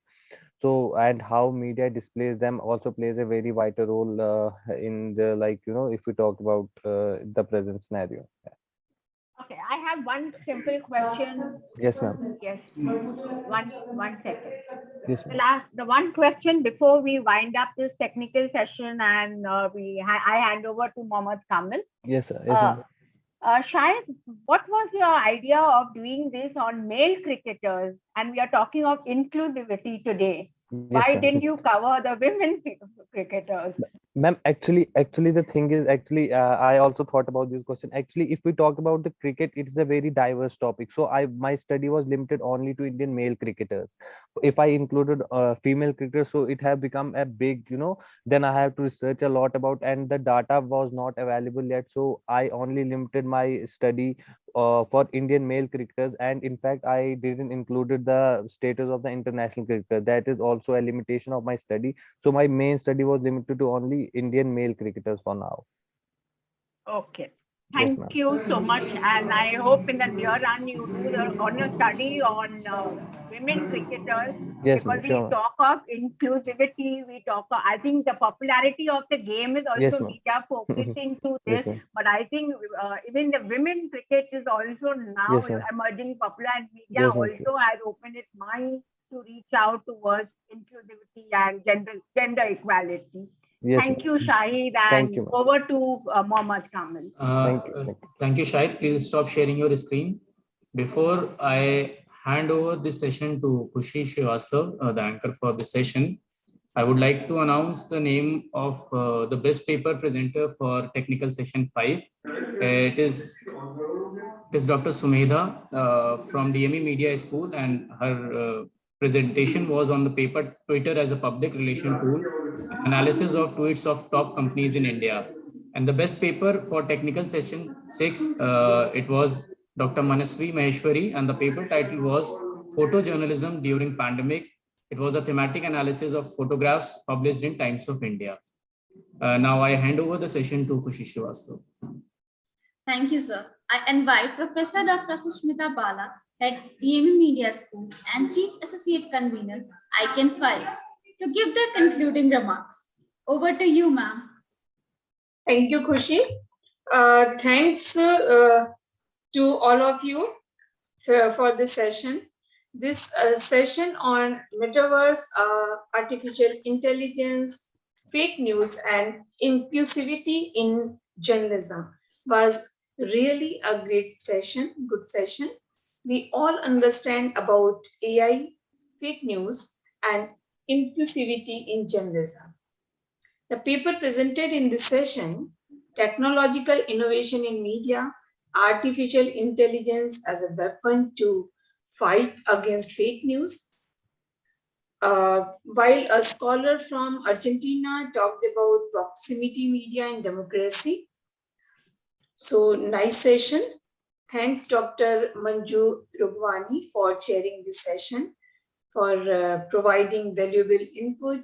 So, and how media displays them also plays a very vital role in the, if we talk about the present scenario. Okay, I have one simple question. Yes, ma'am. Yes, one second. Yes, The ma'am. the one question before we wind up this technical session, and I hand over to Mohammed Kamil. Yes, sir. Yes, Uh, ma'am. Shahid, what was your idea of doing this on male cricketers? And we are talking of inclusivity today. Yes, Why ma'am. didn't you cover the women cricketers? Ma'am, actually, the thing is, actually, I also thought about this question. Actually, if we talk about the cricket, it's a very diverse topic. So my study was limited only to Indian male cricketers. If I included female cricketers, so it have become a big, then I have to research a lot about, and the data was not available yet. So I only limited my study for Indian male cricketers, and in fact, I didn't included the status of the international cricketer. That is also a limitation of my study. So my main study was limited to only Indian male cricketers for now. Okay. Yes, Thank ma'am. you so much. And I hope in the near run you do on your study on women cricketers, Yes, because ma'am. we Sure, ma'am. talk of inclusivity, I think the popularity of the game is Yes, also ma'am. media focusing to this, Yes, ma'am. but I think even the women cricket is also now Yes, ma'am. emerging popular, and media Yes, ma'am. Sure. also has opened its mind to reach out towards inclusivity and gender equality. Yes, Thank ma'am. you, Shahid, Thank and you, ma'am. over to Mohammed Kamil. Thank you. Thank you. Thank you, Shahid. Please stop sharing your screen. Before I hand over this session to Khushi Srivastav, the anchor for this session, I would like to announce the name of the best paper presenter for technical session 5. It is Dr. Sumedha from DME Media School, and her presentation was on the paper Twitter as a public relation tool, analysis of tweets of top companies in India. And the best paper for technical session 6, it was Dr. Manasvi Maheshwari, and the paper title was Photojournalism During Pandemic. It was a thematic analysis of photographs published in Times of India. Now I hand over the session to Khushi Srivastav. Thank you, sir. I invite Professor Dr. Sushmita Bala, Head DME Media School and Chief Associate Convener, ICAN5, to give their concluding remarks. Over to you, ma'am. Thank you, Khushi. Thanks to all of you for this session. This session on Metaverse, artificial intelligence, fake news and inclusivity in journalism was really a great session, good session. We all understand about AI, fake news, and inclusivity in journalism. The paper presented in this session, Technological Innovation in Media, Artificial Intelligence as a Weapon to Fight Against Fake News. While a scholar from Argentina talked about proximity media and democracy. So nice session. Thanks, Dr. Manju Rughwani, for chairing this session, for providing valuable input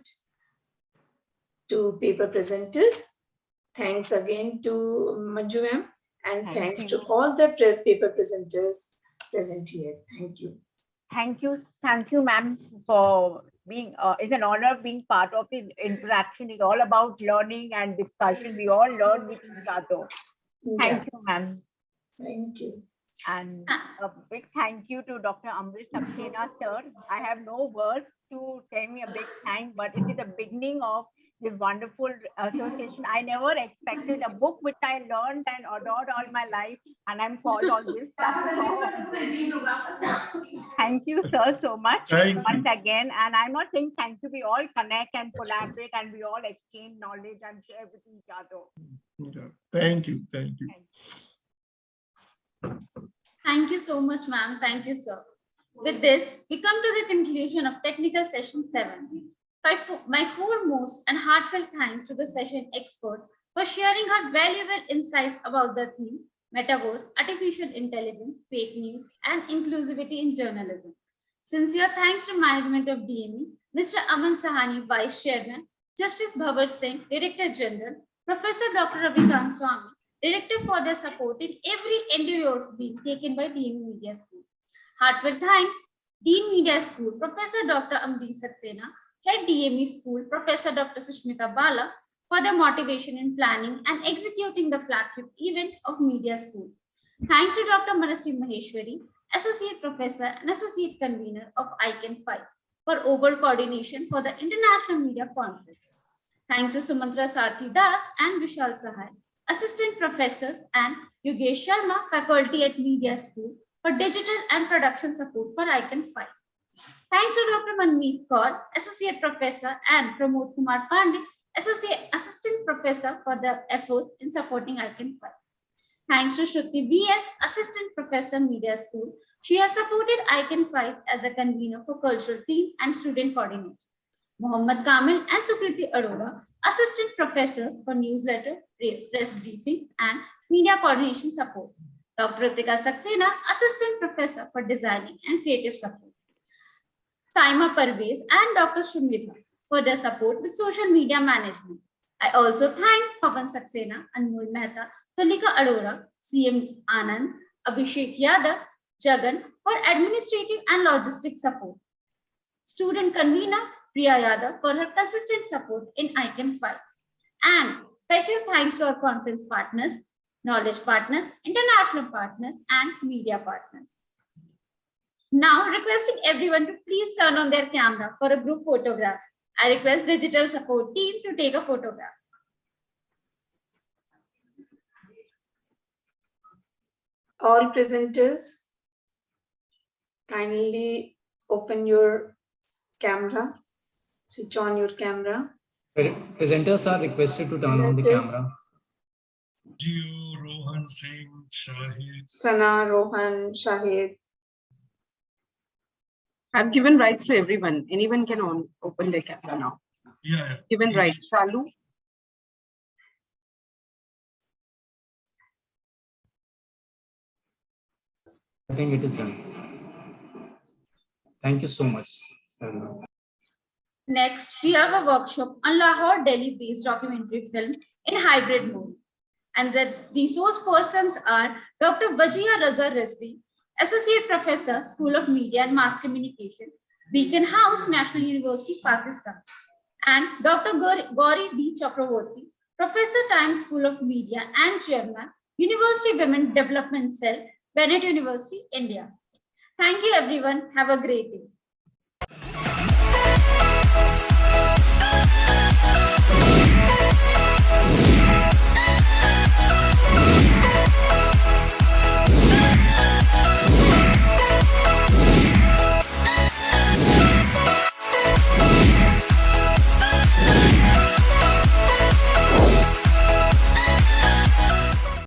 to paper presenters. Thanks again to Manju ma'am, and thanks to all the paper presenters present here. Thank you. Thank you, ma'am, for being. It's an honor being part of the interaction. It's all about learning and discussion. We all learn with each other. Thank you, ma'am. Thank you. And a big thank you to Dr. Amrit Saxena, sir. I have no words to tell me a big thank, but it is a beginning of this wonderful association. I never expected a book which I learned and adored all my life, and I'm called all this stuff. Thank you, sir, so much once again. And I'm not saying thank you. We all connect and collaborate, and we all exchange knowledge and share with each other. Yeah. Thank you. Thank you. Thank you so much, ma'am. Thank you, sir. With this, we come to the conclusion of technical session 7. My foremost and heartfelt thanks to the session expert for sharing her valuable insights about the theme, Metaverse, Artificial Intelligence, Fake News, and Inclusivity in Journalism. Sincere thanks to management of DME, Mr. Aman Sahani, Vice Chairman, Justice Bhavar Singh, Director General, Professor Dr. Ravikant Swami, Director for their support in every endeavors being taken by DME Media School. Heartfelt thanks, Dean Media School, Professor Dr. Amrit Saxena, Head DME School, Professor Dr. Sushmita Bala, for their motivation in planning and executing the flagship event of Media School. Thanks to Dr. Manasri Maheshwari, Associate Professor and Associate Convener of ICAN5, for overall coordination for the International Media Conference. Thanks to Sumantra Sathi Das and Vishal Sahai, Assistant Professors, and Yogesh Sharma, Faculty at Media School, for digital and production support for ICAN5. Thanks to Dr. Manmeet Kaur, Associate Professor, and Pramod Kumar Pandey, Assistant Professor, for the efforts in supporting ICAN5. Thanks to Shruti B.S., Assistant Professor, Media School. She has supported ICAN5 as a convener for cultural team and student coordinator. Mohammad Kamil and Sukriti Arora, Assistant Professors for newsletter, press briefing, and media coordination support. Dr. Ritika Saxena, Assistant Professor for designing and creative support. Saima Parvez and Dr. Shumita for their support with social media management. I also thank Pavan Saxena, Anmol Mehta, Tulika Arora, CM Anand, Abhishek Yadav, Jagan for administrative and logistic support. Student convener Priya Yadav for her consistent support in ICAN5. And special thanks to our conference partners, knowledge partners, international partners, and media partners. Now, requesting everyone to please turn on their camera for a group photograph. I request digital support team to take a photograph. All presenters, kindly open your camera, switch on your camera. Presenters are requested to turn on the camera. Rohan Singh, Shahid. Sana, Rohan, Shahid. I've given rights to everyone. Anyone can open their camera now. Yeah. Given rights. Shalu. I think it is done. Thank you so much. Next, we have a workshop on Lahore, Delhi-based documentary film in hybrid mode. And the resource persons are Dr. Wajia Raza Rizvi, Associate Professor, School of Media and Mass Communication, Beacon House, National University, Pakistan, and Dr. Gauri D. Chakravorty, Professor, Times School of Media and Chairman, University Women Development Cell, Bennett University, India. Thank you, everyone. Have a great day.